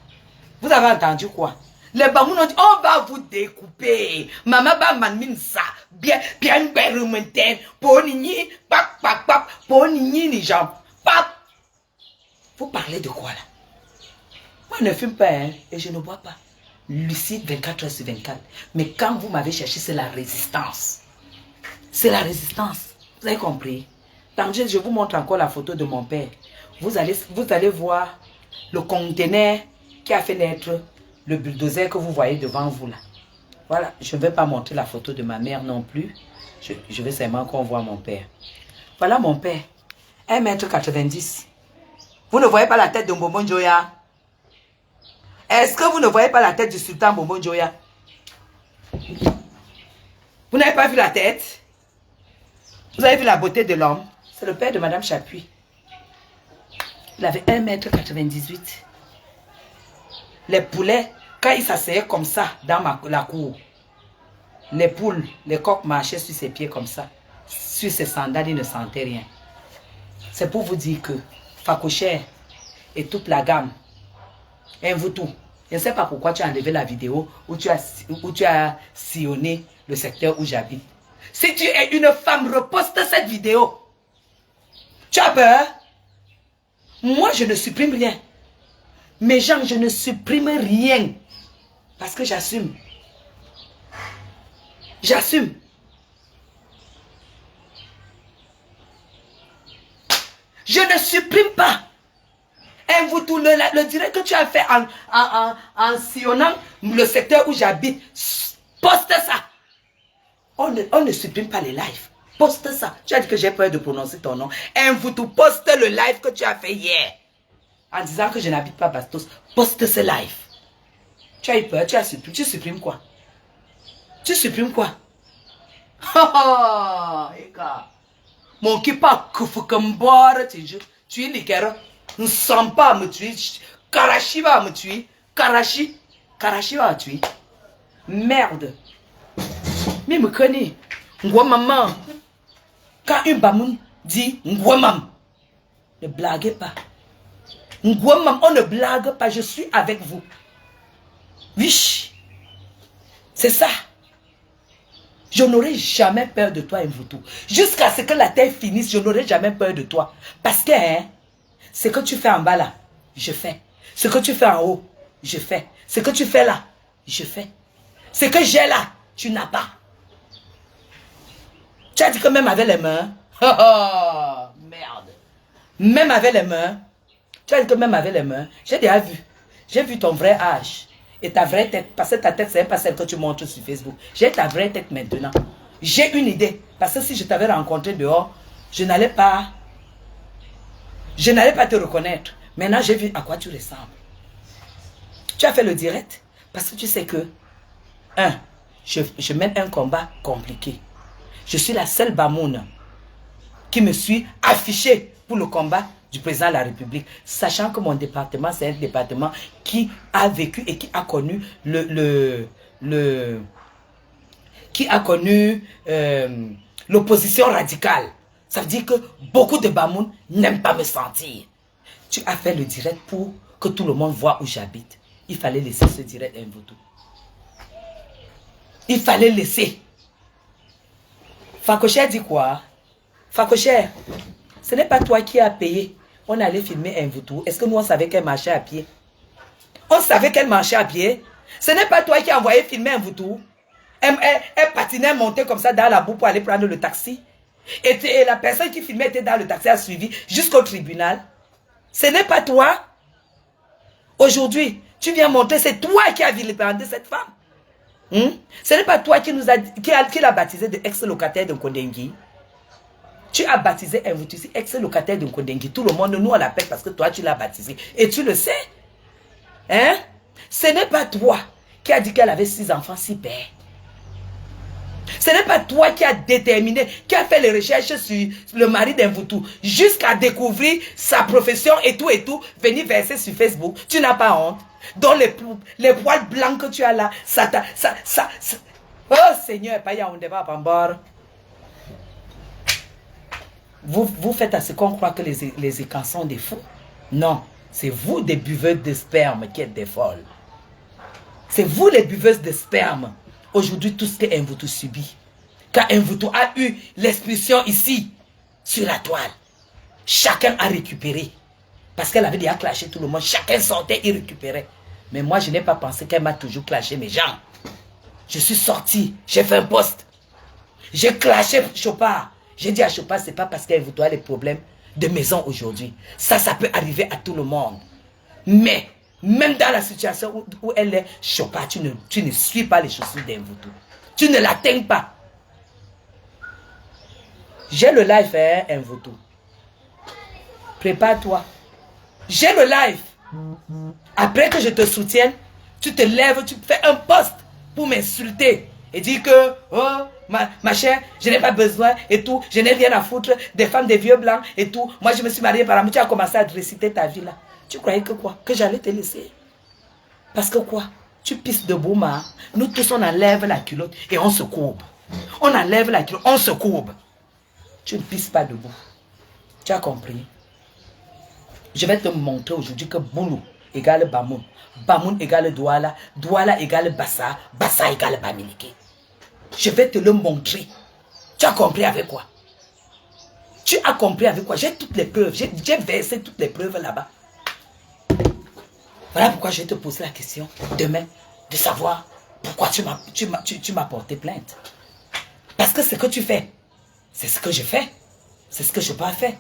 Vous avez entendu quoi? Les Bamoun ont dit, on va vous découper. Maman ba manmin ça. Bien remonter. Ponini, pap, pap, pap. Ponini, les gens. Pap. Vous parlez de quoi là? Moi, je ne fume pas, et je ne bois pas. Lucide 24 heures sur 24. Mais quand vous m'avez cherché, c'est la résistance. C'est la résistance. Vous avez compris? Tandis que je vous montre encore la photo de mon père. Vous allez voir le conteneur qui a fait naître le bulldozer que vous voyez devant vous là. Voilà, je ne vais pas montrer la photo de ma mère non plus. Je vais seulement qu'on voit mon père. Voilà mon père, 1,90 m. Vous ne voyez pas la tête de Mbombo Njoya? Est-ce que vous ne voyez pas la tête du sultan Mbombo Njoya? Vous n'avez pas vu la tête? Vous avez vu la beauté de l'homme? C'est le père de Madame Chapuis. Il avait 1,98 m. Les poulets, quand ils s'asseyaient comme ça dans la cour, les poules, les coqs marchaient sur ses pieds comme ça. Sur ses sandales, ils ne sentaient rien. C'est pour vous dire que Fakocher et toute la gamme, et vous tout, je ne sais pas pourquoi tu as enlevé la vidéo où tu as sillonné le secteur où j'habite. Si tu es une femme, reposte cette vidéo. Tu as peur? Moi, je ne supprime rien. Mes gens, je ne supprime rien. Parce que j'assume. J'assume. Je ne supprime pas. Mvoutou, le direct que tu as fait en sillonnant le secteur où j'habite, poste ça. On ne supprime pas les lives. Poste ça. Tu as dit que j'ai peur de prononcer ton nom. Mvoutou, poste le live que tu as fait hier. En disant que je n'habite pas Bastos. Poste ce live. Tu as eu peur, tu as supprimé. Tu supprimes quoi? Tu supprimes quoi? Mon qui pas que faut que me boire, tu es liqueur. Nous ne sommes pas à me tuer. Karachi va me tuer. Karachi va me tuer. Merde. Mais me connais. Ngwa maman. Quand une bamoun dit ngwa mam, ne blaguez pas. Ngwa mam, on ne blague pas. Je suis avec vous. Oui. C'est ça. Je n'aurai jamais peur de toi, Mvoutou. Jusqu'à ce que la terre finisse, je n'aurai jamais peur de toi. Parce que, hein, ce que tu fais en bas là, je fais. Ce que tu fais en haut, je fais. Ce que tu fais là, je fais. Ce que j'ai là, tu n'as pas. Tu as dit que même avec les mains, oh, merde. Même avec les mains, tu as dit que même avec les mains, j'ai déjà vu. J'ai vu ton vrai âge. Et ta vraie tête, parce que ta tête, ce n'est pas celle que tu montres sur Facebook. J'ai ta vraie tête maintenant. J'ai une idée. Parce que si je t'avais rencontré dehors, je n'allais pas te reconnaître. Maintenant, j'ai vu à quoi tu ressembles. Tu as fait le direct parce que tu sais que, je mène un combat compliqué. Je suis la seule Bamoune qui me suis affichée pour le combat du président de la République, sachant que mon département, c'est un département qui a vécu et qui a connu l'opposition radicale. Ça veut dire que beaucoup de Bamoun n'aiment pas me sentir. Tu as fait le direct pour que tout le monde voit où j'habite. Il fallait laisser ce direct Mvoutou. Il fallait laisser. Fakocher dit quoi? Fakocher, ce n'est pas toi qui as payé. On allait filmer Mvoutou. Est-ce que nous, on savait qu'elle marchait à pied? On savait qu'elle marchait à pied. Ce n'est pas toi qui as envoyé filmer Mvoutou. Elle patinait, montait comme ça dans la boue pour aller prendre le taxi. Et la personne qui filmait était dans le taxi, a suivi jusqu'au tribunal. Ce n'est pas toi. Aujourd'hui, tu viens montrer, c'est toi qui as vilipendé cette femme. Ce n'est pas toi qui l'a baptisé de ex-locataire de Nkondengi. Tu as baptisé Mvoutou ici, ex-locataire de Nkondengi. Tout le monde, nous on l'appelle parce que toi tu l'as baptisé. Et tu le sais. Hein? Ce n'est pas toi qui a dit qu'elle avait 6 enfants, 6 pères. Ce n'est pas toi qui a déterminé, qui a fait les recherches sur le mari d'Mvoutou jusqu'à découvrir sa profession et tout, venir verser sur Facebook. Tu n'as pas honte. Donc les poils blancs que tu as là, oh Seigneur, pas y a on débat à bord. Vous faites à ce qu'on croit que les écrans sont des fous. Non, c'est vous des buveuses de sperme qui êtes des folles. C'est vous les buveuses de sperme. Aujourd'hui, tout ce que Mvoutou subit. Quand Mvoutou a eu l'expulsion ici, sur la toile, chacun a récupéré. Parce qu'elle avait déjà clashé tout le monde. Chacun sortait et récupérait. Mais moi, je n'ai pas pensé qu'elle m'a toujours clashé mes gens. Je suis sorti, j'ai fait un post. J'ai clashé Chopard. J'ai dit à Chopard, c'est pas parce qu'Mvoutou a des problèmes de maison aujourd'hui. Ça peut arriver à tout le monde. Mais, même dans la situation où elle est, Chopard, tu ne suis pas les chaussures d'Mvoutou. Tu ne l'atteins pas. J'ai le live, hein, Mvoutou. Prépare-toi. J'ai le live. Après que je te soutienne, tu te lèves, tu fais un post pour m'insulter et dire que, oh, ma chère, je n'ai pas besoin et tout, je n'ai rien à foutre des femmes, des vieux blancs et tout. Moi, je me suis mariée par amour. Tu as commencé à réciter ta vie là. Tu croyais que quoi? Que j'allais te laisser? Parce que quoi? Tu pisses de Bouma. Nous tous, on enlève la culotte et on se courbe. On enlève la culotte, on se courbe. Tu ne pisses pas debout. Tu as compris? Je vais te montrer aujourd'hui que Boulou égale Bamoun. Bamoun égale Douala. Douala égale Bassa. Bassa égale Bamileke. Je vais te le montrer. Tu as compris avec quoi? Tu as compris avec quoi? J'ai toutes les preuves. J'ai versé toutes les preuves là-bas. Voilà pourquoi je vais te poser la question demain de savoir pourquoi tu m'as porté plainte. Parce que ce que tu fais, c'est ce que je fais. C'est ce que Chopard a fait.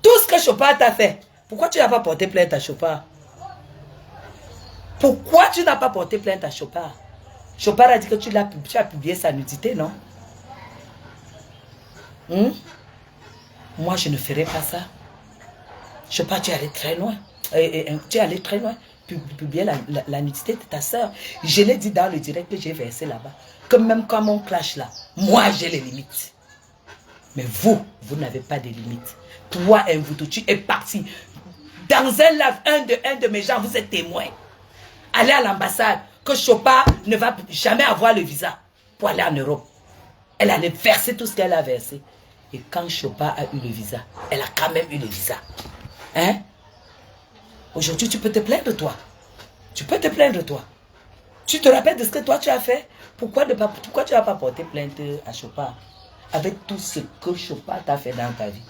Tout ce que Chopard t'a fait, pourquoi tu n'as pas porté plainte à Chopard? Pourquoi tu n'as pas porté plainte à Chopard? Chopard a dit que tu as publié sa nudité, non? Moi, je ne ferai pas ça. Chopard, tu es allé très loin. Tu es allé très loin. Publier la nudité de ta soeur. Je l'ai dit dans le direct que j'ai versé là-bas. Que même quand on clash là, moi j'ai les limites. Mais vous n'avez pas de limites. Toi, Mvuto, tu es parti. Dans un live, un de mes gens, vous êtes témoin. Allez à l'ambassade, que Chopard ne va jamais avoir le visa pour aller en Europe. Elle allait verser tout ce qu'elle a versé. Et quand Chopard a eu le visa, elle a quand même eu le visa. Hein? Aujourd'hui, tu peux te plaindre, toi. Tu peux te plaindre, toi. Tu te rappelles de ce que toi, tu as fait? Pourquoi tu n'as pas porté plainte à Chopard? Avec tout ce que Chopard t'a fait dans ta vie.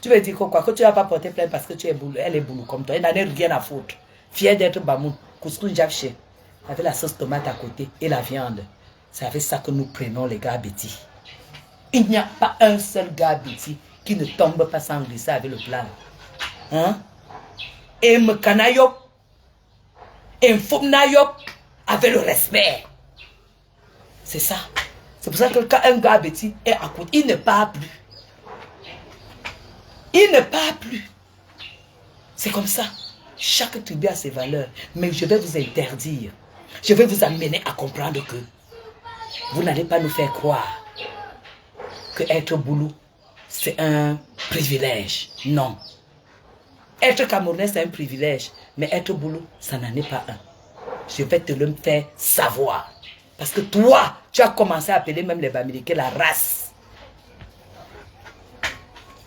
Tu veux dire quoi? Que tu n'as pas porté plainte parce que tu es boulot, elle est boulot comme toi. Elle n'en a rien à foutre. Fière d'être Bamoun. Couscous Jafché. Avec la sauce tomate à côté et la viande. C'est avec ça que nous prenons les gars Betty. Il n'y a pas un seul gars Betty qui ne tombe pas sans glisser avec le plat. Hein? Et me canayop. Et me fomnayop. Avec le respect. C'est ça. C'est pour ça que quand un gars Betty est à côté, il ne part plus. Il ne part plus. C'est comme ça. Chaque tribu a ses valeurs. Mais je vais vous interdire. Je vais vous amener à comprendre que vous n'allez pas nous faire croire que être boulot, c'est un privilège. Non. Être Camerounais, c'est un privilège. Mais être boulot, ça n'en est pas un. Je vais te le faire savoir. Parce que toi, tu as commencé à appeler même les Bamileke la race.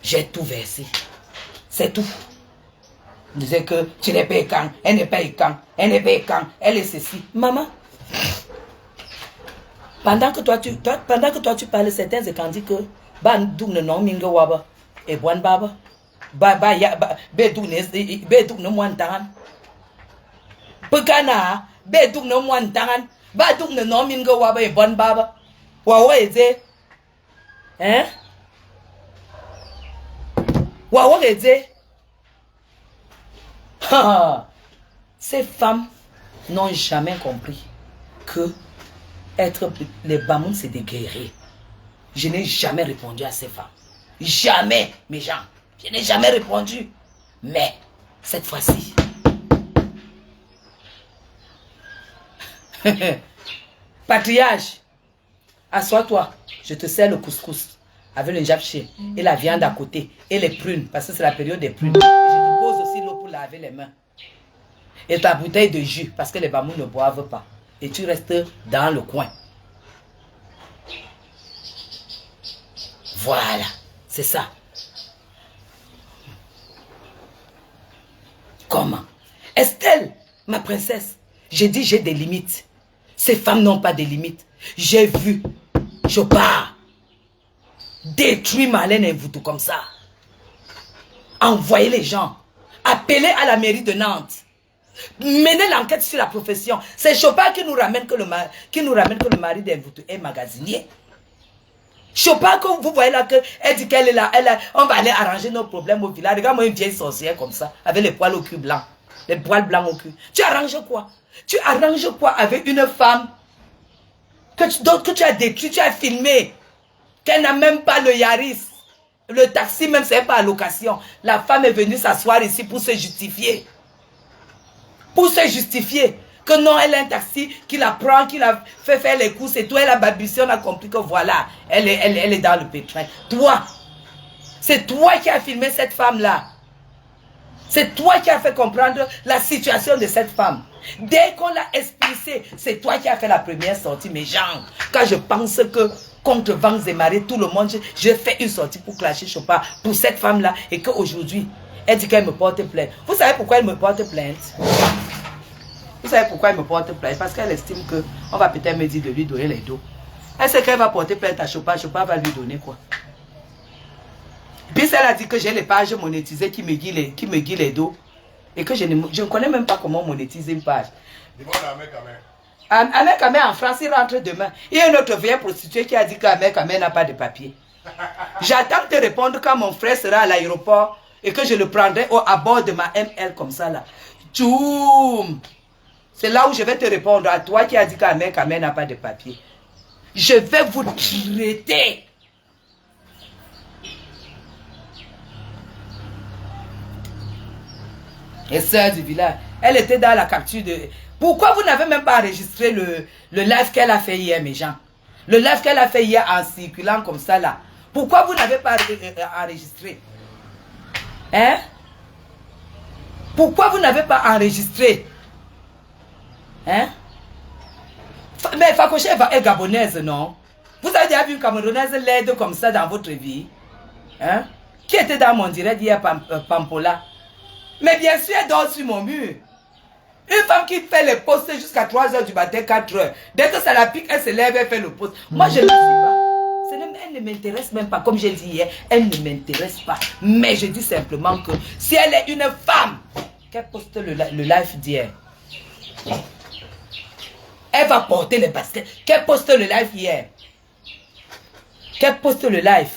J'ai tout versé. C'est tout. Je disais que tu n'es pas écan, elle n'est pas écan, elle n'est pas écan, elle est ceci. Maman, pendant que toi tu parles, certains écans disent que Bandouk ne non minga waba et bon baba. Ba ya bedouk ne mointan. Pekana bedouk ne mointan. Badouk ne non minga waba et bon baba. Wawa eze. Hein? Wawa eze. Ces femmes n'ont jamais compris que être les Bamoun, c'est des guerriers. Je n'ai jamais répondu à ces femmes. Jamais, mes gens. Je n'ai jamais répondu. Mais, cette fois-ci, patriarche, assois-toi. Je te sers le couscous avec le japché et la viande à côté et les prunes, parce que c'est la période des prunes. Et je te pose aussi l'eau pour laver les mains. Et ta bouteille de jus, parce que les Bamoun ne boivent pas. Et tu restes dans le coin. Voilà, c'est ça. Comment? Estelle, ma princesse, j'ai dit j'ai des limites. Ces femmes n'ont pas de limites. J'ai vu Chopard détruire Marlène et Mvuto comme ça. Envoyer les gens. Appeler à la mairie de Nantes. Mener l'enquête sur la profession. C'est Chopard qui nous ramène que le mari d'Mvuto est magasinier. Chopard, que vous voyez là, elle dit qu'elle est là, on va aller arranger nos problèmes au village. Regarde-moi une vieille sorcière comme ça, avec les poils au cul blanc. Les poils blancs au cul. Tu arranges quoi? Tu arranges quoi avec une femme que tu as détruit, tu as filmé, qu'elle n'a même pas le Yaris. Le taxi même, c'est pas à location. La femme est venue s'asseoir ici pour se justifier. Pour se justifier. Que non, elle a un taxi qui la prend, qui la fait faire les courses et tout. Elle a babysité, on a compris que voilà, elle est dans le pétrin. Toi, c'est toi qui as filmé cette femme-là. C'est toi qui as fait comprendre la situation de cette femme. Dès qu'on l'a expulsée, c'est toi qui as fait la première sortie. Mais genre, quand je pense que contre vents et marées, tout le monde, je fais une sortie pour clasher Chopard pour cette femme-là et qu'aujourd'hui, elle dit qu'elle me porte plainte. Vous savez pourquoi elle me porte plainte? Vous savez pourquoi elle me porte plainte? Parce qu'elle estime qu'on va peut-être me dire de lui donner les dos. Elle sait qu'elle va porter plainte à Chopard. Chopard va lui donner quoi? Puis elle a dit que j'ai les pages monétisées qui me guillent les dos. Et que je ne connais même pas comment monétiser une page. Dis-moi la main quand même. Ahmed Kamé en France, il rentre demain. Il y a une autre vieille prostituée qui a dit qu'Ahmed Kamé n'a pas de papier. J'attends de te répondre quand mon frère sera à l'aéroport et que je le prendrai à bord de ma ML comme ça là. Tchoum! C'est là où je vais te répondre à toi qui a dit qu'Ahmed Kamé n'a pas de papier. Je vais vous traiter. Et sœur du village, elle était dans la capture de... Pourquoi vous n'avez même pas enregistré le live qu'elle a fait hier, mes gens? Le live qu'elle a fait hier en circulant comme ça, là. Pourquoi vous n'avez pas enregistré? Hein? Pourquoi vous n'avez pas enregistré? Hein? Mais Fakoché est gabonaise, non? Vous avez déjà vu une Camerounaise laide comme ça dans votre vie? Hein? Qui était dans mon direct hier, Pampola? Mais bien sûr, elle dort sur mon mur. Une femme qui fait les posts jusqu'à 3 h du matin, 4 h. Dès que ça la pique, elle se lève et fait le post. Moi, je ne le suis pas. Elle ne m'intéresse même pas. Comme j'ai dit hier, elle ne m'intéresse pas. Mais je dis simplement que si elle est une femme, qu'elle poste le live d'hier. Elle va porter les baskets. Qu'elle poste le live hier. Qu'elle poste le live.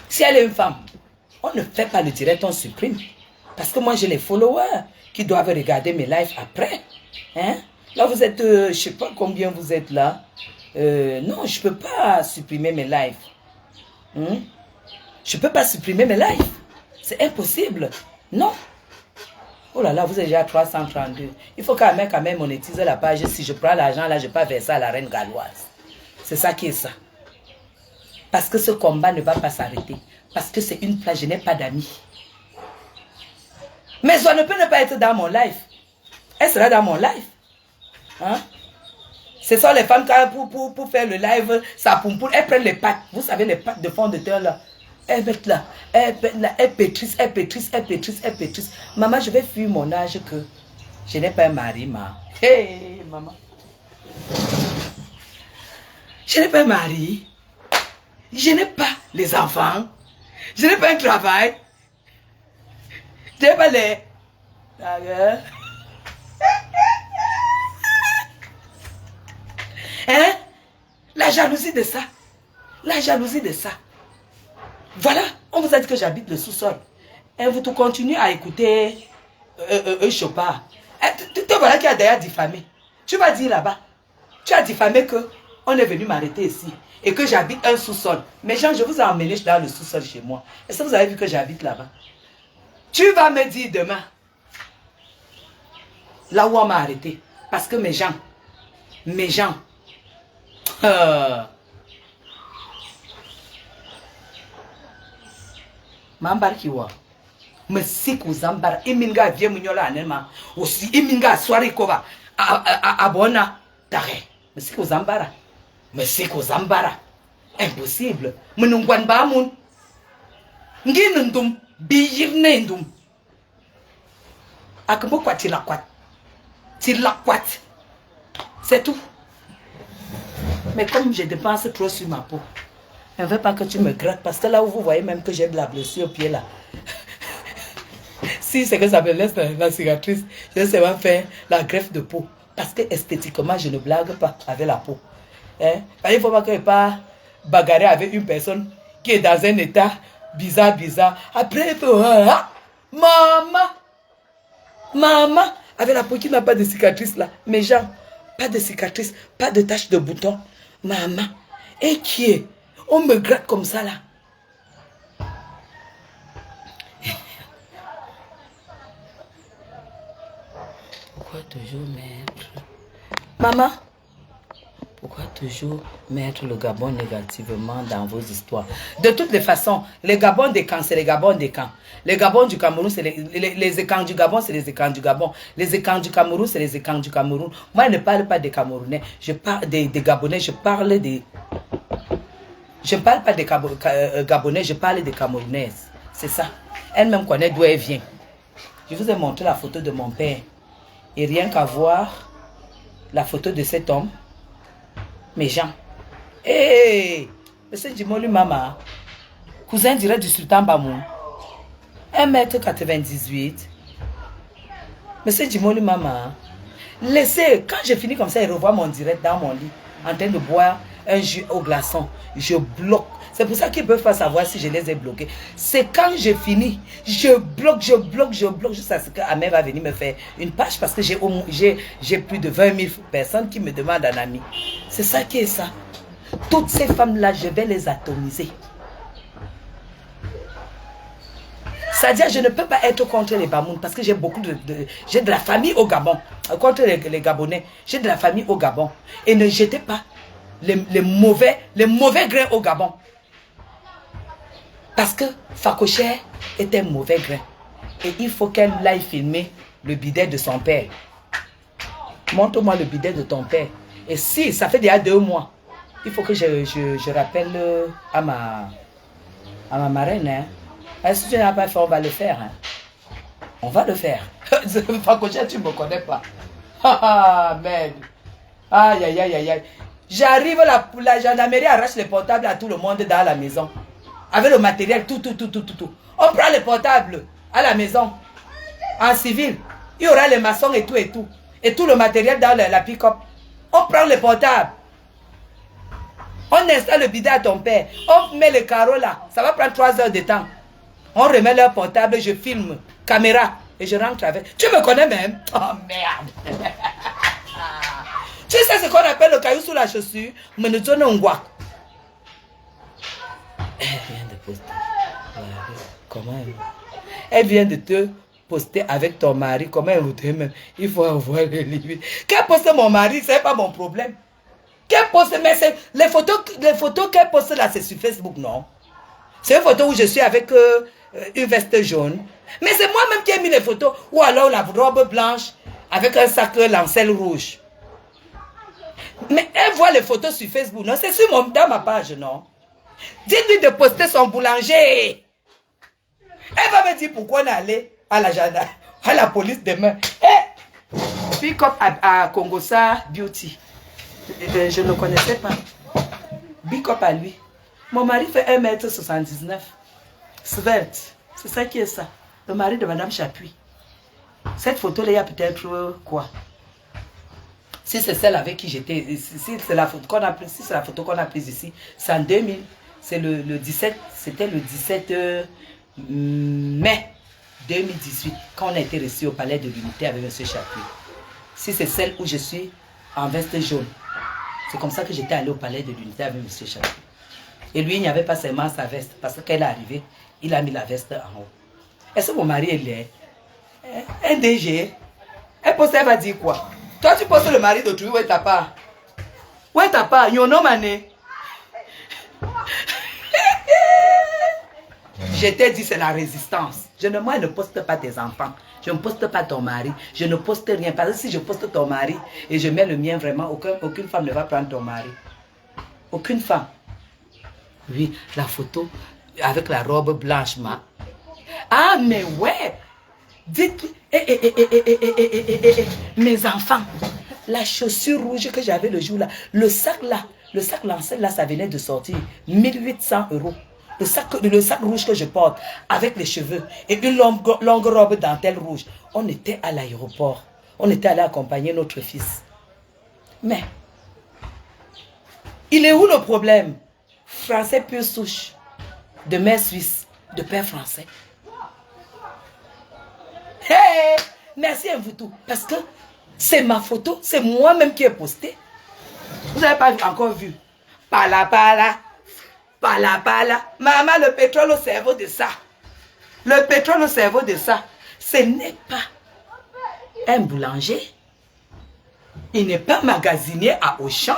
Si elle est une femme, on ne fait pas le direct, on supprime. Parce que moi, j'ai les followers qui doivent regarder mes lives après. Hein? Là, vous êtes, je ne sais pas combien vous êtes là. Non, je ne peux pas supprimer mes lives. Je ne peux pas supprimer mes lives. C'est impossible. Non. Oh là là, vous êtes déjà à 332. Il faut quand même monétiser la page. Si je prends l'argent, là, je ne vais pas verser à la reine galloise. C'est ça qui est ça. Parce que ce combat ne va pas s'arrêter. Parce que c'est une plage, je n'ai pas d'amis. Mais ça ne peut ne pas être dans mon live. Elle sera dans mon live. Hein? Ce sont les femmes qui, pour faire le live, ça pompoule. Elles prennent les pâtes. Vous savez, les pâtes de fond de terre là. Elles mettent là. Elles pétrissent, elles pétrissent, elles pétrissent, elles pétrissent. Maman, je vais fuir mon âge que je n'ai pas un mari, ma. Hey, maman. Je n'ai pas un mari. Je n'ai pas les enfants. Je n'ai pas un travail. Je n'ai pas les... Hein? La jalousie de ça. La jalousie de ça. Voilà. On vous a dit que j'habite le sous-sol. Et vous continuez à écouter Chopard. Te voilà qui a d'ailleurs diffamé. Tu vas dire là-bas. Tu as diffamé que on est venu m'arrêter ici. Et que j'habite un sous-sol. Mais Jean, je vous ai emmené dans le sous-sol chez moi. Est-ce que vous avez vu que j'habite là-bas? Tu vas me dire demain, là où on m'a arrêté. Parce que mes gens, Mambarkiwa, me siku zambara, iminga vie munyola anema, aussi iminga soirée kova, abona, tare, me siku zambara. Mais c'est qu'aux Zambara. Impossible. Mais nous ne pas moun. Nginundum, biyirnendum. Akambo quoi tila quoi. Tila quoi. C'est tout. Mais comme je dépense trop sur ma peau, je ne veux pas que tu me grattes. Parce que là où vous voyez même que j'ai de la blessure au pied là. Si c'est que ça me laisse la cicatrice, je vais seulement faire la greffe de peau. Parce que esthétiquement, je ne blague pas avec la peau. Hein? Il ne faut pas que je pas bagarrer avec une personne qui est dans un état bizarre. Après, maman, avec la peau qui n'a pas de cicatrice là. Mes gens, pas de cicatrice, pas de tache de bouton. Maman, et qui est? On me gratte comme ça là. Pourquoi toujours mettre... Maman, pourquoi toujours mettre le Gabon négativement dans vos histoires? De toutes les façons, les Gabons des camps, c'est les Gabons des camps. Les Gabons du Cameroun, c'est les écans du Gabon, c'est les écans du Gabon. Les écans du Cameroun, c'est les écans du Cameroun. Moi, je ne parle pas des Camerounais, je parle des Gabonais, je parle des... Je ne parle pas des Gabonais, je parle des Camerounaises. C'est ça. Elle-même connaît d'où elle vient. Je vous ai montré la photo de mon père. Et rien qu'à voir la photo de cet homme, mes gens. Hé, monsieur Djimolu Mama, cousin direct du Sultan Bamou, 1 m 98. Monsieur Djimolu Mama, Laissez, quand je finis comme ça, il revoit mon direct dans mon lit, en train de boire un jus au glaçon. Je bloque. C'est pour ça qu'ils ne peuvent pas savoir si je les ai bloqués. C'est quand je finis, je bloque, jusqu'à ce qu'Amel va venir me faire une page parce que j'ai plus de 20 000 personnes qui me demandent un ami. C'est ça qui est ça. Toutes ces femmes-là, je vais les atomiser. C'est-à-dire, je ne peux pas être contre les Bamoun parce que j'ai beaucoup j'ai de la famille au Gabon. Contre les Gabonais, j'ai de la famille au Gabon. Et ne jetez pas les mauvais grains au Gabon. Parce que Fakocher est un mauvais grain. Et il faut qu'elle aille filmer le bidet de son père. Montre-moi le bidet de ton père. Et si, ça fait déjà 2 mois, il faut que je rappelle à ma marraine. Hein. Si tu n'as pas fait, on va le faire. Hein. On va le faire. Fakocher, tu ne me connais pas. Ah, merde. Aïe, aïe, aïe, aïe. J'arrive, la gendarmerie arrache les portables à tout le monde dans la maison. Avec le matériel, tout. On prend les portables à la maison, en civil. Il y aura les maçons et tout. Et tout le matériel dans la pick-up. On prend les portables. On installe le bidet à ton père. On met les carreaux là. Ça va prendre 3 heures de temps. On remet leur portable, je filme. Caméra. Et je rentre avec. Tu me connais même? Oh merde. Tu sais ce qu'on appelle le caillou sous la chaussure? Elle vient de poster. Comment elle vient de te poster avec ton mari. Comment elle vous même? Il faut avoir les limites. Qu'elle poste mon mari, ce n'est pas mon problème. Qu'elle poste, mais les photos qu'elle poste là, c'est sur Facebook, non? C'est une photo où je suis avec une veste jaune. Mais c'est moi-même qui ai mis les photos. Ou alors la robe blanche avec un sac lancel rouge. Mais elle voit les photos sur Facebook, non? C'est sur dans ma page, non? Dites-lui de poster son boulanger. Elle va me dire pourquoi on est allé à la police demain. Pick up à Congosa Beauty. Je ne le connaissais pas. Big up à lui. Mon mari fait 1m79. Svelte. C'est ça qui est ça. Le mari de Madame Chapuis. Cette photo-là, il y a peut-être quoi? Si c'est celle avec qui j'étais, si c'est la photo qu'on a prise, ici, c'est en 2000. C'est le 17, c'était le 17 mai 2018, quand on a été reçu au palais de l'Unité avec M. Chapuis. Si c'est celle où je suis en veste jaune, c'est comme ça que j'étais allé au palais de l'Unité avec M. Chapuis. Et lui, il n'y avait pas seulement sa veste, parce que quand il est arrivé, il a mis la veste en haut. Est-ce que mon mari est laid? Un DG. Elle va dire quoi? Toi, tu poses le mari d'autrui, où est ta part? Où est ta part? Yono mané. Je t'ai dit, c'est la résistance. Moi, je ne poste pas tes enfants. Je ne poste pas ton mari. Je ne poste rien. Parce que si je poste ton mari et je mets le mien, vraiment, aucune femme ne va prendre ton mari. Aucune femme. Oui, la photo avec la robe blanche, Ah, mais ouais. Dites, mes enfants, la chaussure rouge que j'avais le jour là, le sac lancel là, ça venait de sortir, 1800 €. Le sac rouge que je porte, avec les cheveux et une longue robe dentelle rouge. On était à l'aéroport. On était allé accompagner notre fils. Mais, il est où le problème? Français pure souche, de mère suisse, de père français. Hey, merci à vous tous. Parce que c'est ma photo, c'est moi-même qui ai posté. Vous n'avez pas encore vu. Pala. Maman, le pétrole au cerveau de ça. Le pétrole au cerveau de ça. Ce n'est pas un boulanger. Il n'est pas magasinier à Auchan.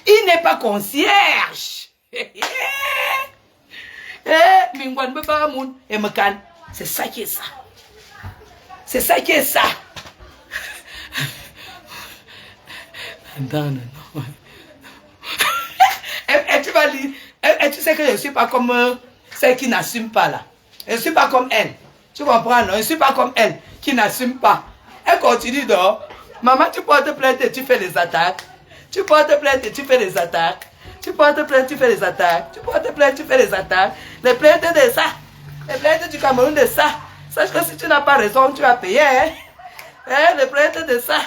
Il n'est pas concierge. C'est ça qui est ça. C'est ça qui est ça. Non. Et tu vas lire. Et tu sais que je ne suis pas comme celle qui n'assume pas là. Je ne suis pas comme elle. Tu comprends, non? Je ne suis pas comme elle qui n'assume pas. Elle continue donc. Maman, tu portes plainte et tu fais les attaques. Tu portes plainte et tu fais les attaques. Tu portes plainte, tu fais les attaques. Tu portes plainte, tu fais les attaques. Les plaintes de ça. Les plaintes du Cameroun de ça. Sache que si tu n'as pas raison, tu vas payer. Hein? Hein, le prêtre de ça.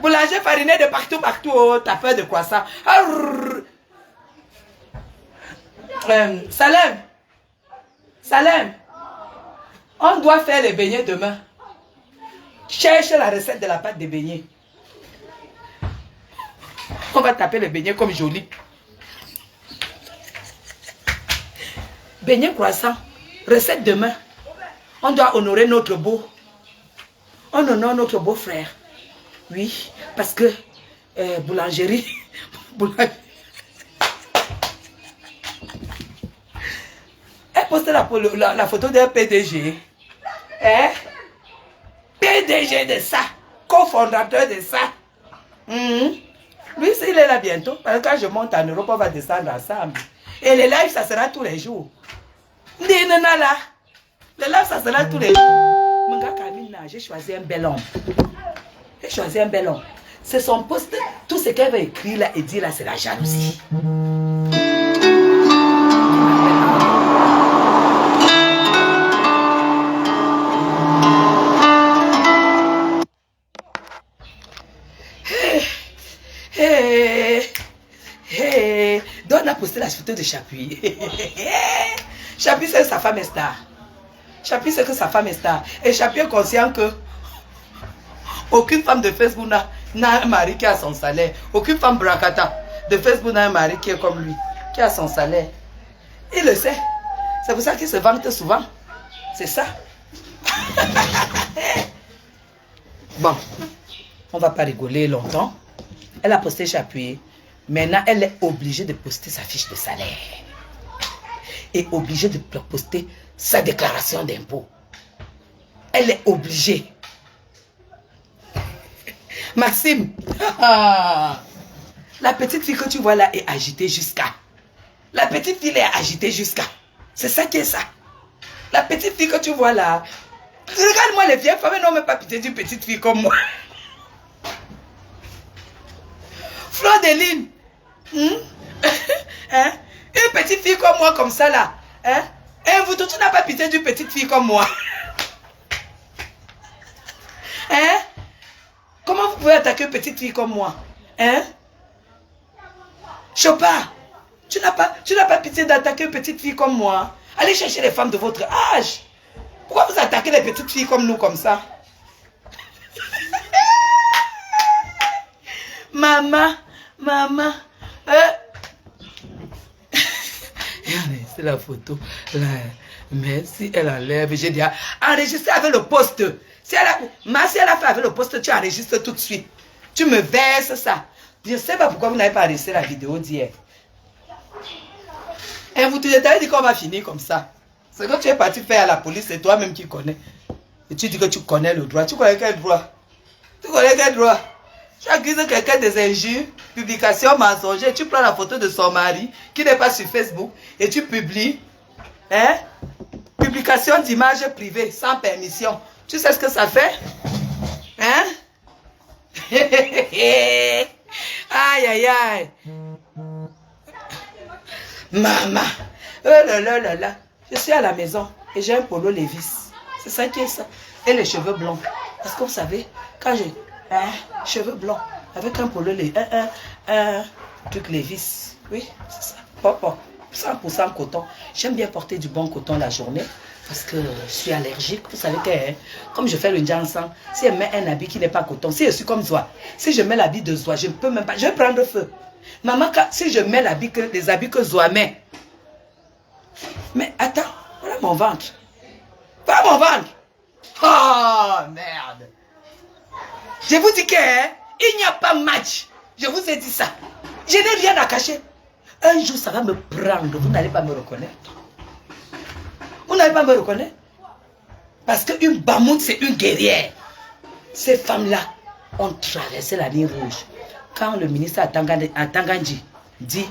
Boulanger fariné de partout, partout. Oh, t'as peur de quoi ça? Salem. Salem. On doit faire les beignets demain. Cherche la recette de la pâte de beignets. On va taper les beignets comme joli. Beignets croissant. Recette demain. On doit honorer notre beau. On honore notre beau-frère. Oui, parce que boulangerie. Elle poste la photo d'un PDG. Hein? PDG de ça. Cofondateur de ça. Lui, s'il est là bientôt, parce que quand je monte en Europe, on va descendre ensemble. Et les lives, ça sera tous les jours. Les lives, ça sera tous les jours. Mon gars Kamina, j'ai choisi un bel homme. J'ai choisi un bel homme. C'est son poste. Tout ce qu'elle va écrire là et dire là, c'est la jalousie. Donc on a posté la photo de Chapuis. Chapuis c'est que sa femme est star. Chapuis c'est que sa femme est star. Et Chapuis est conscient que aucune femme de Facebook n'a un mari qui a son salaire. Aucune femme bracata de Facebook n'a un mari qui est comme lui, qui a son salaire. Il le sait. C'est pour ça qu'il se vante souvent. C'est ça. Bon, on ne va pas rigoler longtemps. Elle a posté Chapuis. Maintenant, elle est obligée de poster sa fiche de salaire. Et obligée de poster sa déclaration d'impôt. Elle est obligée. Maxime, la petite fille que tu vois là est agitée jusqu'à. La petite fille est agitée jusqu'à. C'est ça qui est ça. La petite fille que tu vois là. Regarde-moi les vieilles femmes, n'ont même pas pitié d'une petite fille comme moi. Fleur de Lune. Hein? Une petite fille comme moi, comme ça là. Hein? Et vous, tu n'as pas pitié d'une petite fille comme moi. Hein? Comment vous pouvez attaquer une petite fille comme moi? Hein? Chopin, tu n'as pas pitié d'attaquer une petite fille comme moi. Allez chercher les femmes de votre âge. Pourquoi vous attaquez les petites filles comme nous, comme ça? Maman. C'est la photo. Là. Mais si elle enlève, j'ai dit, enregistre avec le poste. Si elle a fait avec le poste, tu enregistres tout de suite. Tu me verses ça. Je ne sais pas pourquoi vous n'avez pas enregistré la vidéo d'hier. Et vous t'avez dit qu'on va finir comme ça. C'est que tu es parti faire à la police, c'est toi-même qui connais. Et tu dis que tu connais le droit. Tu connais quel droit? Tu connais quel droit? Tu accuses quelqu'un des injures, publication mensongère, tu prends la photo de son mari qui n'est pas sur Facebook et tu publies. Hein? Publication d'images privées sans permission. Tu sais ce que ça fait? Hein? Aïe, aïe, aïe. Maman. Oh là là là là. Je suis à la maison et j'ai un polo Levi's. C'est ça qui est ça. Et les cheveux blonds. Parce que vous savez, quand j'ai cheveux blancs avec un polo Levi's, un truc Levi's. Oui, c'est ça. Pop, 100% coton. J'aime bien porter du bon coton la journée. Parce que je suis allergique. Vous savez que, comme je fais le jansan, si elle met un habit qui n'est pas coton, si je suis comme Zoa, si je mets l'habit de Zoa, je ne peux même pas, je vais prendre feu. Maman, si je mets les habits que Zoa met, mais attends, voilà mon ventre. Voilà mon ventre. Oh, merde. Je vous dis il n'y a pas match. Je vous ai dit ça. Je n'ai rien à cacher. Un jour, ça va me prendre. Vous n'allez pas me reconnaître. Vous n'allez pas me reconnaître. Parce qu'une Bamoun, c'est une guerrière. Ces femmes-là ont traversé la ligne rouge. Quand le ministre à Tangandji dit...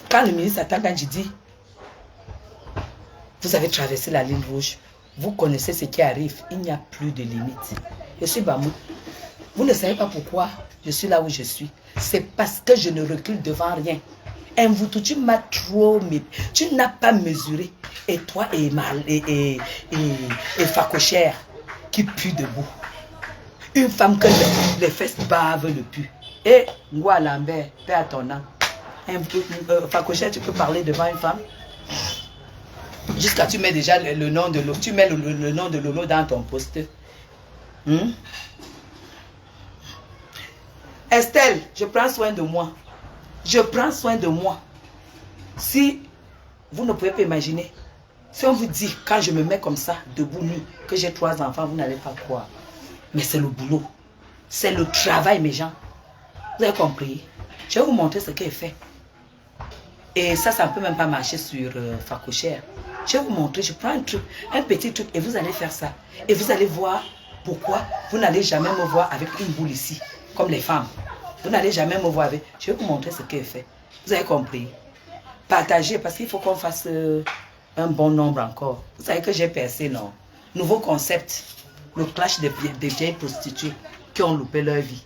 Quand le ministre à Tangandji dit... Vous avez traversé la ligne rouge. Vous connaissez ce qui arrive. Il n'y a plus de limite. Je suis Bamoun. Vous ne savez pas pourquoi je suis là où je suis. C'est parce que je ne recule devant rien. Mvuto, tu m'as trop... Tu n'as pas mesuré. Et toi et Facochère qui pue debout. Une femme que les fesses bavent le pu. Et Ngoua Lambert, paix à ton âme. Facochère, tu peux parler devant une femme? Jusqu'à tu mets déjà le nom de Lolo. Tu mets le nom de Lolo dans ton poste. Estelle, je prends soin de moi. Je prends soin de moi. Si vous ne pouvez pas imaginer, si on vous dit, quand je me mets comme ça, debout nu, que j'ai 3 enfants, vous n'allez pas croire. Mais c'est le boulot. C'est le travail, mes gens. Vous avez compris? Je vais vous montrer ce qu'elle fait. Et ça ne peut même pas marcher sur Facochère. Je vais vous montrer, je prends un truc, un petit truc, et vous allez faire ça. Et vous allez voir pourquoi vous n'allez jamais me voir avec une boule ici, comme les femmes. Vous n'allez jamais me voir avec. Je vais vous montrer ce qu'elle fait. Vous avez compris? Partagez, parce qu'il faut qu'on fasse un bon nombre encore. Vous savez que j'ai percé, non? Nouveau concept. Le clash des vieilles prostituées qui ont loupé leur vie.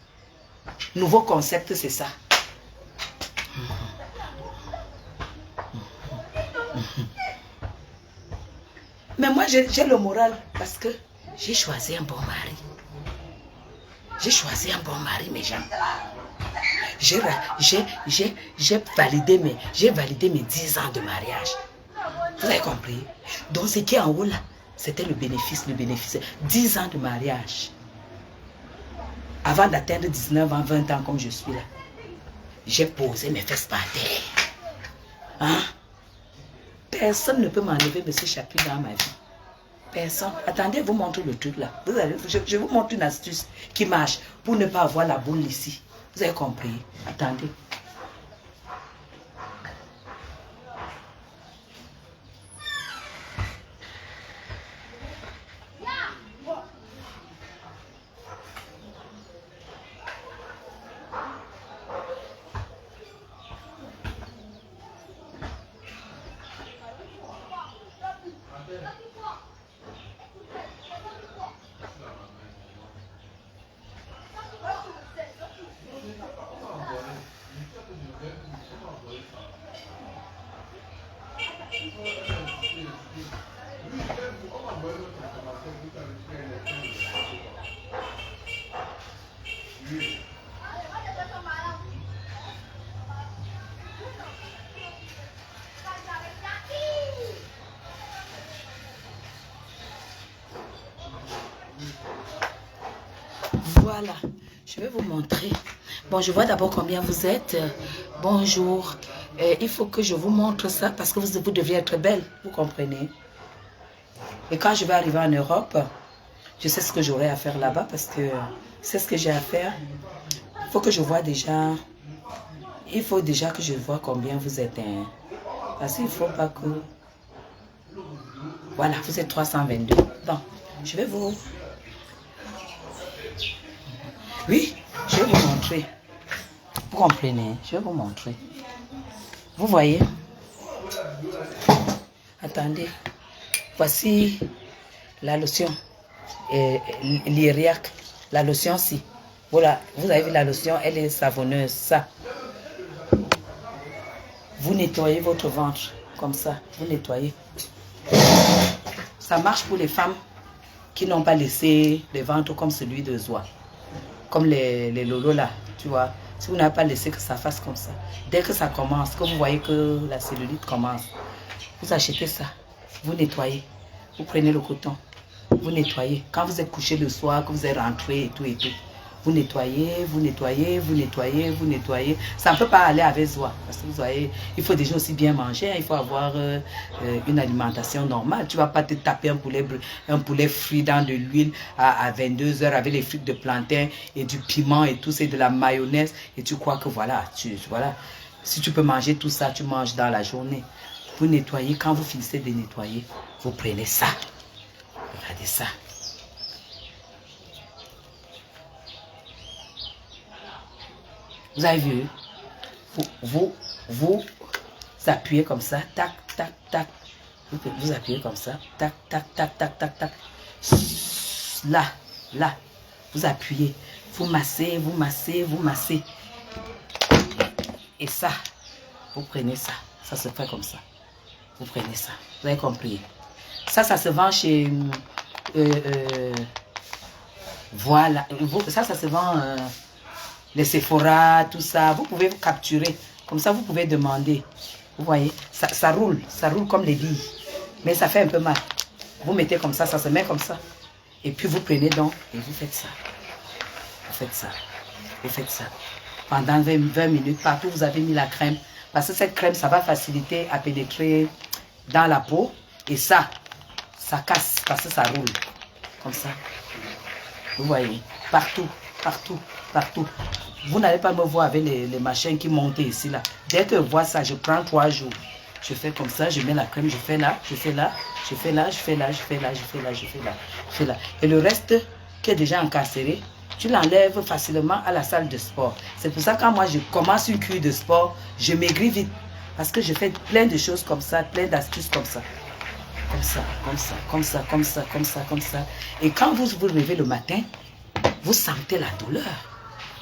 Nouveau concept, c'est ça. Mais moi, j'ai le moral parce que j'ai choisi un bon mari. J'ai choisi un bon mari, mes gens. J'ai validé mes 10 ans de mariage. Vous avez compris? Donc, ce qui est en haut là, c'était le bénéfice. 10 ans de mariage. Avant d'atteindre 19 ans, 20 ans comme je suis là, j'ai posé mes fesses par terre. Hein? Personne ne peut m'enlever M. Chapuis dans ma vie. Personne. Attendez, vous montre le truc là. Je vous montre une astuce qui marche pour ne pas avoir la boule ici. Vous avez compris? Attendez. Voilà, je vais vous montrer. Bon, je vois d'abord combien vous êtes. Bonjour. Il faut que je vous montre ça parce que vous devez être belle, vous comprenez. Et quand je vais arriver en Europe, je sais ce que j'aurai à faire là-bas parce que c'est ce que j'ai à faire. Il faut que je vois déjà. Il faut déjà que je vois combien vous êtes. Parce qu'il ne faut pas que... Voilà, vous êtes 322. Donc, je vais vous... Oui, je vais vous montrer. Vous comprenez? Je vais vous montrer. Vous voyez? Attendez. Voici la lotion. L'Iriac. La lotion-ci. Voilà, vous avez vu la lotion, elle est savonneuse. Ça. Vous nettoyez votre ventre. Comme ça. Vous nettoyez. Ça marche pour les femmes qui n'ont pas laissé le ventre comme celui de Zoa. Comme les lolos là, tu vois. Si vous n'avez pas laissé que ça fasse comme ça. Dès que ça commence, que vous voyez que la cellulite commence, vous achetez ça. Vous nettoyez. Vous prenez le coton. Vous nettoyez. Quand vous êtes couché le soir, que vous êtes rentré et tout et tout. Vous nettoyez, vous nettoyez, vous nettoyez, vous nettoyez. Ça ne peut pas aller avec Zoa. Parce que vous voyez, il faut déjà aussi bien manger. Il faut avoir une alimentation normale. Tu ne vas pas te taper un poulet frit dans de l'huile à 22 heures avec les frites de plantain et du piment et tout. C'est de la mayonnaise. Et tu crois que voilà, voilà. Si tu peux manger tout ça, tu manges dans la journée. Vous nettoyez. Quand vous finissez de nettoyer, vous prenez ça. Regardez ça. Vous avez vu? Vous appuyez comme ça. Tac, tac, tac. Vous appuyez comme ça. Tac, tac, tac, tac, tac, tac. Là, là. Vous appuyez. Vous massez, vous massez, vous massez. Et ça. Vous prenez ça. Ça se fait comme ça. Vous prenez ça. Vous avez compris. Ça se vend chez... voilà. Ça se vend... les Sephora, tout ça. Vous pouvez capturer. Comme ça, vous pouvez demander. Vous voyez, ça roule comme les billes. Mais ça fait un peu mal. Vous mettez comme ça se met comme ça. Et puis vous prenez donc et vous faites ça. Vous faites ça. Vous faites ça. Pendant 20 minutes, partout vous avez mis la crème. Parce que cette crème, ça va faciliter à pénétrer dans la peau. Et ça casse parce que ça roule. Comme ça. Vous voyez, partout, partout, partout. Vous n'allez pas me voir avec les machins qui montent ici, là. Dès que je vois ça, je prends 3 jours. Je fais comme ça, je mets la crème, je fais là, je fais là, je fais là, je fais là, je fais là, je fais là, je fais là, je fais là. Et le reste qui est déjà encarcéré, tu l'enlèves facilement à la salle de sport. C'est pour ça que quand moi je commence une cure de sport, je maigris vite. Parce que je fais plein de choses comme ça, plein d'astuces comme ça. Comme ça, comme ça, comme ça, comme ça, comme ça, comme ça. Et quand vous vous levez le matin, vous sentez la douleur.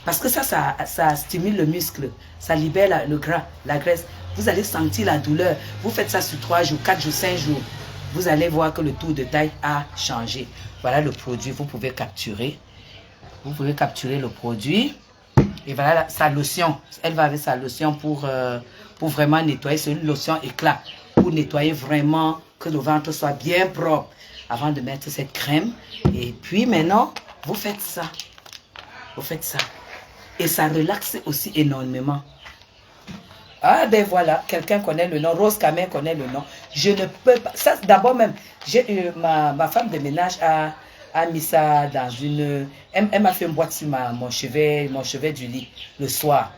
Parce que ça stimule le muscle, ça libère le gras, la graisse. Vous allez sentir la douleur. Vous faites ça sur 3 jours, 4 jours, 5 jours. Vous allez voir que le tour de taille a changé. Voilà le produit, vous pouvez capturer. Vous pouvez capturer le produit. Et voilà sa lotion. Elle va avec sa lotion pour vraiment nettoyer. C'est une lotion éclat. Pour nettoyer vraiment, que le ventre soit bien propre. Avant de mettre cette crème. Et puis maintenant, vous faites ça. Vous faites ça. Et ça relaxe aussi énormément. Ah ben voilà, quelqu'un connaît le nom, Rose Kamen connaît le nom. Je ne peux pas, ça d'abord même, ma femme de ménage a mis ça dans une, elle m'a fait une boîte sur mon chevet du lit le soir.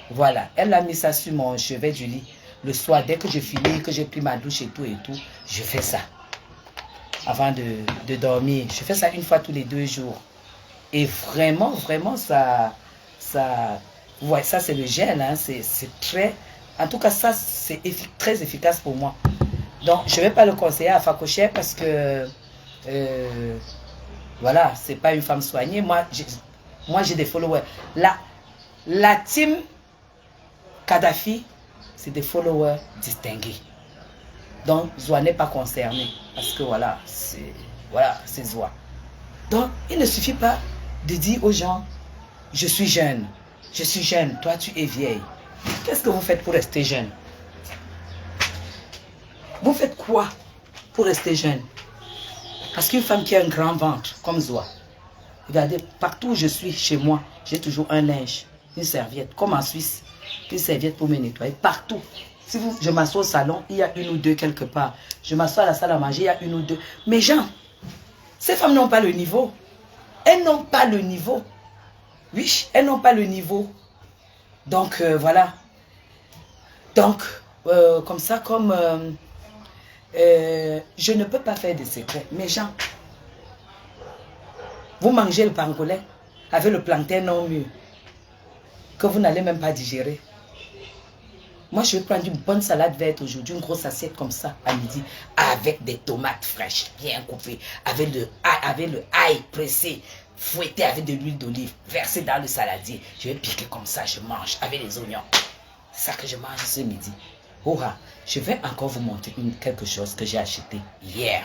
Voilà, elle a mis ça sur mon chevet du lit le soir, dès que je finis, que j'ai pris ma douche et tout, je fais ça. Avant de dormir, je fais ça une fois tous les 2 jours. Et vraiment, vraiment, ça ouais, ça c'est le gel, hein, c'est très, en tout cas ça c'est très efficace pour moi. Donc je ne vais pas le conseiller à Fakocher parce que, voilà, c'est pas une femme soignée. Moi j'ai des followers. La team Kadhafi, c'est des followers distingués. Donc Zoa n'est pas concerné parce que voilà, c'est Zoa. Donc il ne suffit pas de dire aux gens, je suis jeune, toi tu es vieille. Qu'est-ce que vous faites pour rester jeune? Vous faites quoi pour rester jeune? Parce qu'une femme qui a un grand ventre, comme Zoa, regardez, partout où je suis, chez moi, j'ai toujours un linge, une serviette, comme en Suisse, une serviette pour me nettoyer, partout. Si je m'assois au salon, il y a 1 ou 2 quelque part. Je m'assois à la salle à manger, il y a 1 ou 2. Mais gens, ces femmes n'ont pas le niveau. Elles n'ont pas le niveau. Oui, elles n'ont pas le niveau. Donc, voilà. Donc, comme ça, je ne peux pas faire de secret. Mais gens, vous mangez le pangolin avec le plantain non mûr que vous n'allez même pas digérer. Moi, je vais prendre une bonne salade verte aujourd'hui, une grosse assiette comme ça à midi, avec des tomates fraîches, bien coupées, avec le ail pressé, fouetté avec de l'huile d'olive, versé dans le saladier. Je vais piquer comme ça, je mange avec les oignons. C'est ça que je mange ce midi. Oura, je vais encore vous montrer quelque chose que j'ai acheté hier.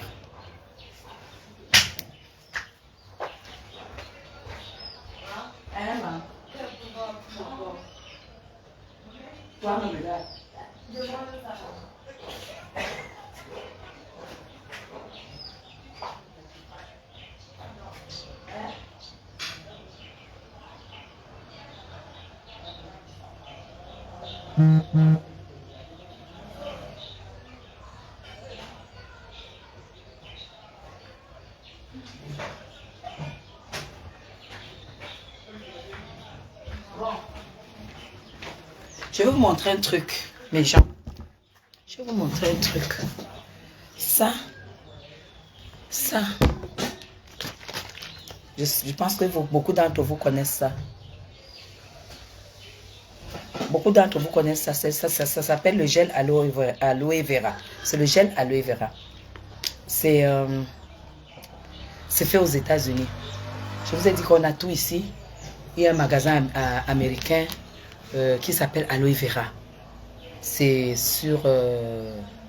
Je vais vous montrer un truc, mes gens. Je vais vous montrer un truc. Ça. Je pense que beaucoup d'entre vous connaissent ça. Beaucoup d'entre vous connaissent ça. Ça s'appelle le gel aloe vera. C'est le gel aloe vera. C'est fait aux États-Unis. Je vous ai dit qu'on a tout ici. Il y a un magasin américain qui s'appelle Aloe Vera. C'est sur...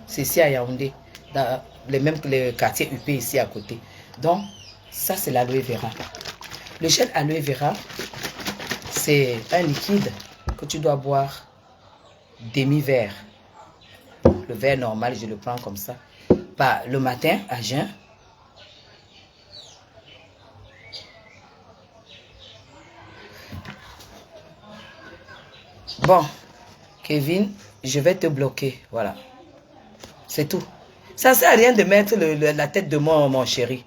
c'est ici à Yaoundé, dans les mêmes que le quartier UP ici à côté. Donc, ça c'est l'aloe vera. Le gel aloe vera, c'est un liquide que tu dois boire demi-verre. Le verre normal, je le prends comme ça. Bah, le matin, à jeun. Bon, Kevin, je vais te bloquer. Voilà. C'est tout. Ça ne sert à rien de mettre la tête de mon chéri.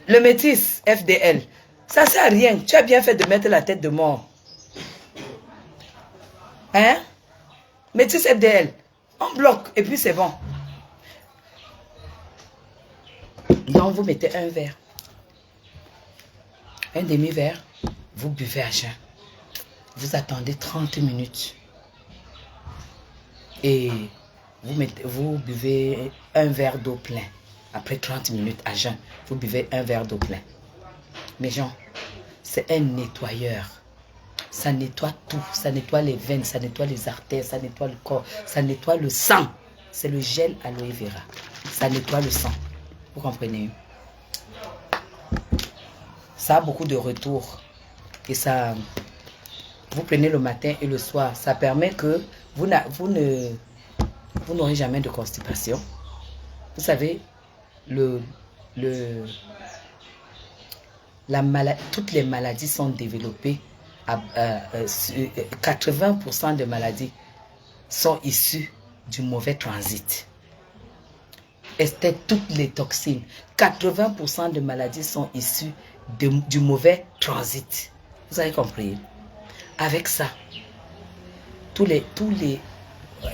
Le métis FDL, ça ne sert à rien. Tu as bien fait de mettre la tête de mort. Hein? Métis FDL, on bloque et puis c'est bon. Donc vous mettez un verre. Un demi-verre. Vous buvez à jeun. Vous attendez 30 minutes. Et vous buvez un verre d'eau plein. Après 30 minutes à jeun, vous buvez un verre d'eau plein. Mes gens, c'est un nettoyeur. Ça nettoie tout. Ça nettoie les veines, ça nettoie les artères, ça nettoie le corps, ça nettoie le sang. C'est le gel aloe vera. Ça nettoie le sang. Vous comprenez? Ça a beaucoup de retours. Et ça, vous prenez le matin et le soir. Ça permet que vous n'aurez jamais de constipation. Vous savez, toutes les maladies sont développées. 80% des maladies sont issues du mauvais transit. Et c'était toutes les toxines. 80% des maladies sont issues du mauvais transit. Vous avez compris? Avec ça,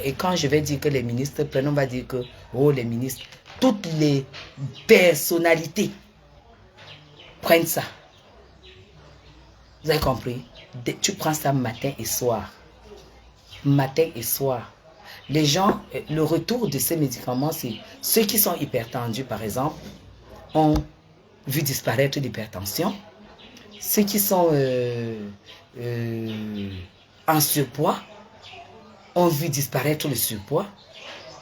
et quand je vais dire que les ministres prennent, on va dire que, oh les ministres, toutes les personnalités prennent ça. Vous avez compris? Tu prends ça matin et soir. Matin et soir. Les gens, le retour de ces médicaments, c'est ceux qui sont hypertendus, par exemple, ont vu disparaître l'hypertension. Ceux qui sont en surpoids ont vu disparaître le surpoids.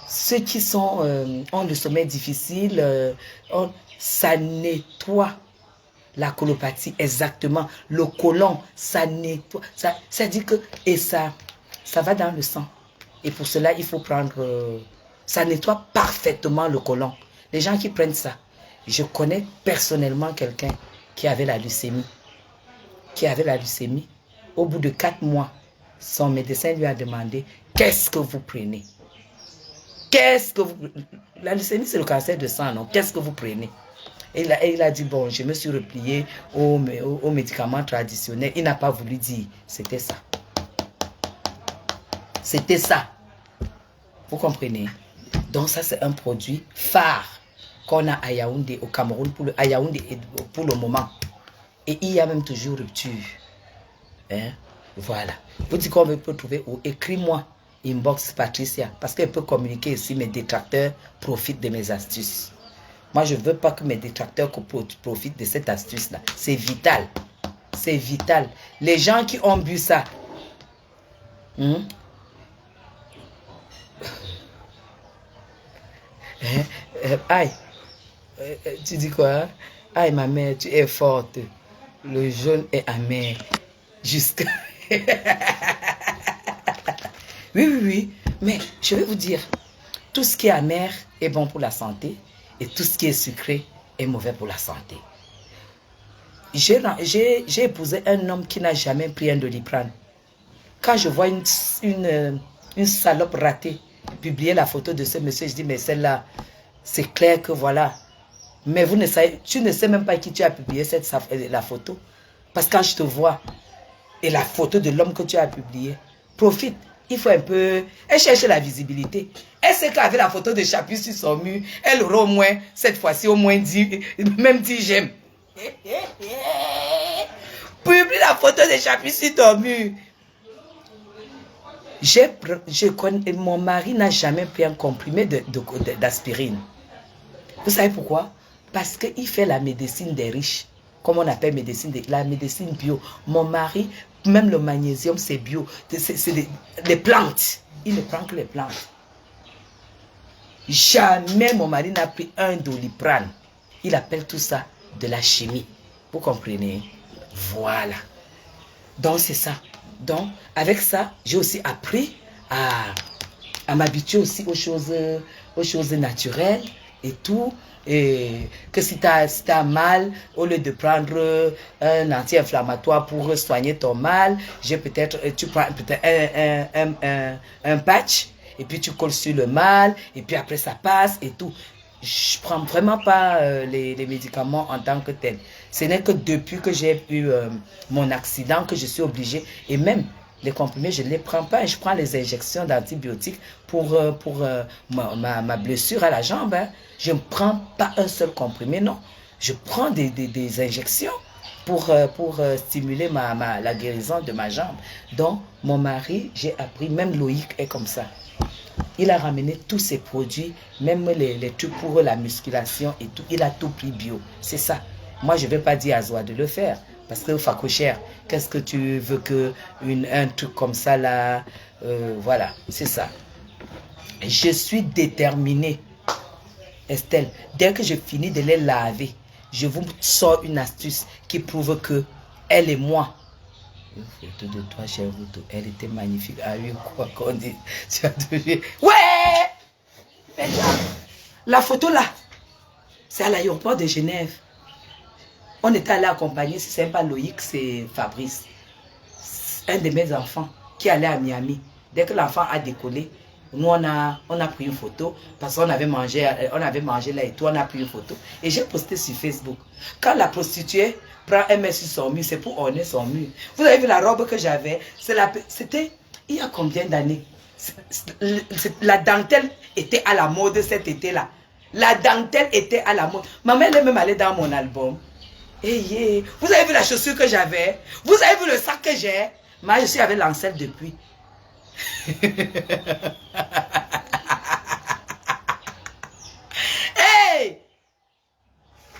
Ceux qui ont le sommeil difficile, ça nettoie la colopathie, exactement. Le côlon, ça nettoie. Ça dit que, et ça va dans le sang. Et pour cela, il faut prendre... ça nettoie parfaitement le côlon. Les gens qui prennent ça, je connais personnellement quelqu'un qui avait la leucémie. Au bout de 4 mois, son médecin lui a demandé, qu'est-ce que vous prenez? La leucémie, c'est le cancer de sang, non? Qu'est-ce que vous prenez? Et il a dit, bon, je me suis replié aux médicaments traditionnels. Il n'a pas voulu dire, c'était ça. C'était ça. Vous comprenez? Donc ça, c'est un produit phare qu'on a à Yaoundé, au Cameroun, pour le moment. Et il y a même toujours rupture. Hein? Voilà. Vous dites qu'on peut trouver où? Écris-moi, inbox Patricia, parce qu'elle peut communiquer ici. Mes détracteurs profitent de mes astuces. Moi, je ne veux pas que mes détracteurs profitent de cette astuce-là. C'est vital. C'est vital. Les gens qui ont bu ça, aïe, tu dis quoi? Aïe, ma mère, tu es forte. Le jaune est amer. Jusqu'à... Oui. Mais je vais vous dire, tout ce qui est amer est bon pour la santé et tout ce qui est sucré est mauvais pour la santé. J'ai épousé un homme qui n'a jamais pris un Doliprane. Quand je vois une salope ratée publier la photo de ce monsieur, je dis, mais celle-là, c'est clair que voilà. Mais tu ne sais même pas qui tu as publié la photo. Parce que quand je te vois, et la photo de l'homme que tu as publié, profite. Il faut un peu... Elle cherche la visibilité. Elle sait qu'avec la photo de Chapuis sur son mur, elle aura au moins, cette fois-ci, au moins 10, même 10 j'aime. Publie la photo de Chapuis sur ton mur. Mon mari n'a jamais pris un comprimé d'aspirine. Vous savez pourquoi? Parce qu'il fait la médecine des riches. Comme on appelle la médecine bio. Mon mari Même le magnésium, c'est bio. C'est des plantes. Il ne prend que les plantes. Jamais mon mari n'a pris un Doliprane. Il appelle tout ça de la chimie. Vous comprenez? Voilà. Donc, c'est ça. Donc, avec ça, j'ai aussi appris à m'habituer aussi aux choses naturelles et tout. Et que si tu as mal, au lieu de prendre un anti-inflammatoire pour soigner ton mal, tu prends peut-être un patch et puis tu colles sur le mal et puis après ça passe et tout. Je prends vraiment pas les médicaments en tant que tel. Ce n'est que depuis que j'ai eu mon accident que je suis obligée. Et même les comprimés, je ne les prends pas. Je prends les injections d'antibiotiques pour ma blessure à la jambe. Hein. Je ne prends pas un seul comprimé, non. Je prends des injections pour stimuler la guérison de ma jambe. Donc, mon mari, j'ai appris, même Loïc est comme ça. Il a ramené tous ses produits, même les trucs pour la musculation et tout. Il a tout pris bio. C'est ça. Moi, je ne vais pas dire à Zoa de le faire. Parce que Facochère, qu'est-ce que tu veux un truc comme ça là voilà, c'est ça. Je suis déterminée, Estelle. Dès que je finis de les laver, je vous sors une astuce qui prouve que elle et moi. Une photo de toi, chère Ruto. Elle était magnifique. Ah oui, quoi qu'on dit. Tu as trouvé. Ouais! Mais là, la photo là, c'est à l'aéroport de Genève. On était allé accompagner, si ce n'est pas Loïc, c'est Fabrice. Un de mes enfants qui allait à Miami. Dès que l'enfant a décollé, nous on a pris une photo parce qu'on avait mangé là et tout, on a pris une photo. Et j'ai posté sur Facebook. Quand la prostituée prend un mec sur son mur, c'est pour orner son mur. Vous avez vu la robe que j'avais? C'était il y a combien d'années? La dentelle était à la mode cet été-là. La dentelle était à la mode. Ma mère est même allée dans mon album. Hey, vous avez vu la chaussure que j'avais? Vous avez vu le sac que j'ai? Moi, je suis avec l'ancêtre depuis. Hey!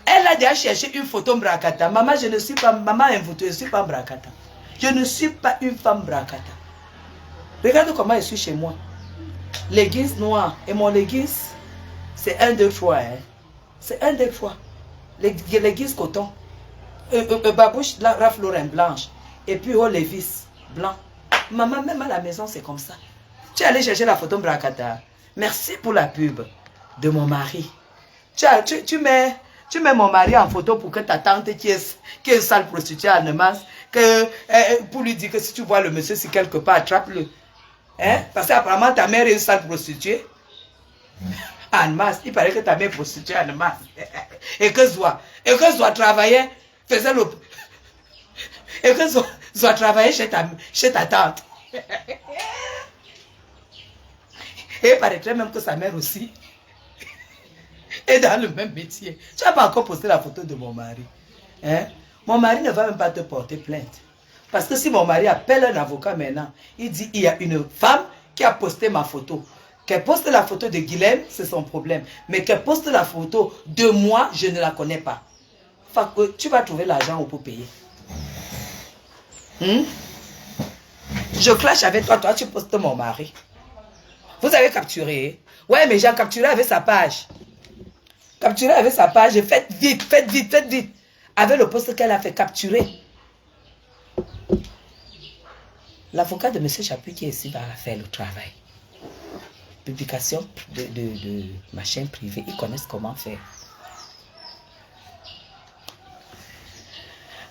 Elle a déjà cherché une photo bracata. Maman, je ne suis pas... Maman a une photo, je ne suis pas bracata. Je ne suis pas une femme bracata. Regarde comment je suis chez moi. Leggings noirs. Et mon leggings, c'est 1, 2, 3. Hein. C'est 1, 2, 3. Les leggings coton. Babouche, Ralph Lauren blanche. Et puis oh, Levis blanc. Maman, même à la maison, c'est comme ça. Tu es allé chercher la photo Bracata. Merci pour la pub de mon mari. Tu mets mon mari en photo pour que ta tante qui est une sale prostituée à Nemas, pour lui dire que si tu vois le monsieur, si quelque part, attrape-le. Hein? Parce qu'apparemment, ta mère est une sale prostituée. À Nemas, il paraît que ta mère est prostituée à Nemas. Et que Zoa travaillait, faisait le... Et que Zoa travaillait chez ta tante. Et il paraîtrait même que sa mère aussi est dans le même métier. Tu n'as pas encore posté la photo de mon mari. Hein? Mon mari ne va même pas te porter plainte. Parce que si mon mari appelle un avocat maintenant, il dit il y a une femme qui a posté ma photo. Qu'elle poste la photo de Guilhem, c'est son problème. Mais qu'elle poste la photo de moi, je ne la connais pas. Enfin, tu vas trouver l'argent pour payer. Je clash avec toi, tu postes mon mari. Vous avez capturé. Ouais, mais j'ai capturé avec sa page. Capturé avec sa page. Faites vite, faites vite, faites vite. Avec le poste qu'elle a fait capturer. L'avocat de M. Chapuis qui est ici va faire le travail. Publication de ma chaîne privée. Ils connaissent comment faire.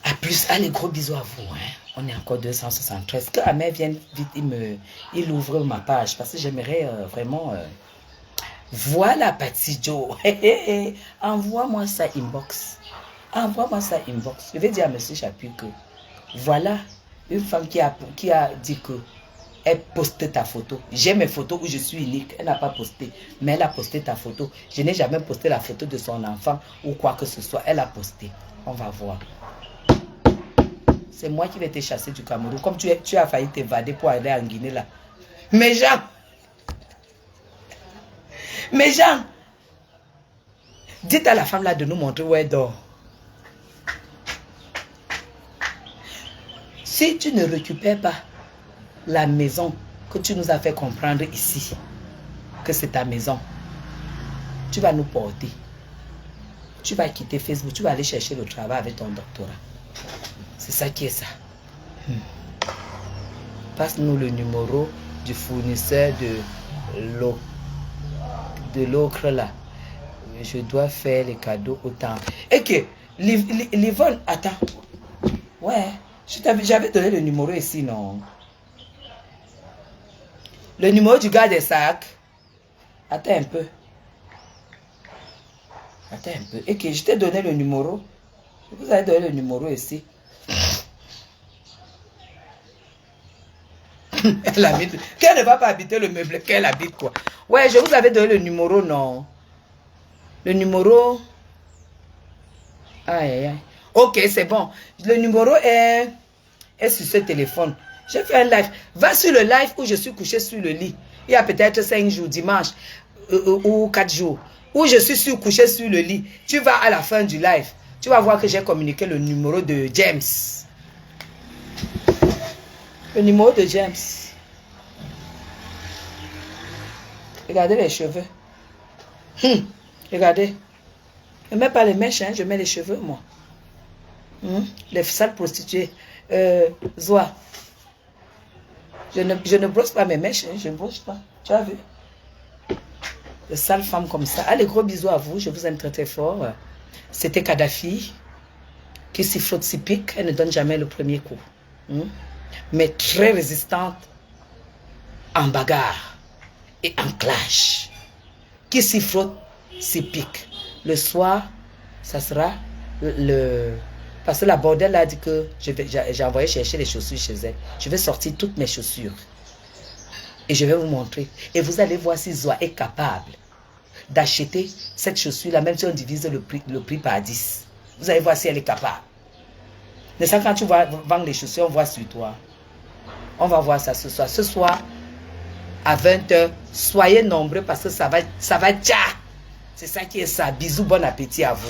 A plus, allez, gros bisous à vous. Hein. On est encore 273. Que Amel vienne vite, il ouvre ma page. Parce que j'aimerais vraiment... Voilà, Patty Joe. Envoie-moi ça inbox. Envoie-moi ça inbox. Je vais dire à M. Chapuis que... Voilà une femme qui a dit que... Elle poste ta photo. J'ai mes photos où je suis unique. Elle n'a pas posté. Mais elle a posté ta photo. Je n'ai jamais posté la photo de son enfant ou quoi que ce soit. Elle a posté. On va voir. C'est moi qui vais te chasser du Cameroun. Comme tu as failli t'évader pour aller en Guinée là. Mes gens. Mes gens. Dites à la femme là de nous montrer où elle dort. Si tu ne récupères pas la maison que tu nous as fait comprendre ici, que c'est ta maison, tu vas nous porter. Tu vas quitter Facebook, tu vas aller chercher le travail avec ton doctorat. C'est ça qui est ça. Passe-nous le numéro du fournisseur de l'ocre là. Je dois faire les cadeaux autant. Et que, Livonne, attends. Ouais, j'avais donné le numéro ici, non? Le numéro du gars des sacs. Attends un peu. Attends un peu. Et que je t'ai donné le numéro. Je vous avais donné le numéro ici. Elle habite. Qu'elle ne va pas habiter le meuble qu'elle habite, quoi. Ouais, je vous avais donné le numéro, non. Le numéro. Aïe, aïe, aïe. Ok, c'est bon. Le numéro est sur ce téléphone. J'ai fait un live. Va sur le live où je suis couché sur le lit. Il y a peut-être 5 jours, dimanche, ou 4 jours. Où je suis couché sur le lit. Tu vas à la fin du live. Tu vas voir que j'ai communiqué le numéro de James. Le numéro de James. Regardez les cheveux. Regardez. Je ne mets pas les mèches, hein, je mets les cheveux, moi. Les sales prostituées. Zoa. Je ne brosse pas mes mèches, hein, je ne brosse pas. Tu as vu? De sales femmes comme ça. Allez, gros bisous à vous, je vous aime très très fort. C'était Kadhafi, qui s'y frotte, s'y pique, elle ne donne jamais le premier coup. Mais très résistante en bagarre et en clash. Qui s'y frotte, s'y pique. Le soir, ça sera le... Parce que la bordelle a dit que j'ai envoyé chercher les chaussures chez elle. Je vais sortir toutes mes chaussures. Et je vais vous montrer. Et vous allez voir si Zoa est capable d'acheter cette chaussure-là, même si on divise le prix par 10. Vous allez voir si elle est capable. Mais ça, quand tu vas vendre les chaussures, on voit sur toi. On va voir ça ce soir. Ce soir, à 20h, soyez nombreux parce que ça va tcha. C'est ça qui est ça. Bisous, bon appétit à vous.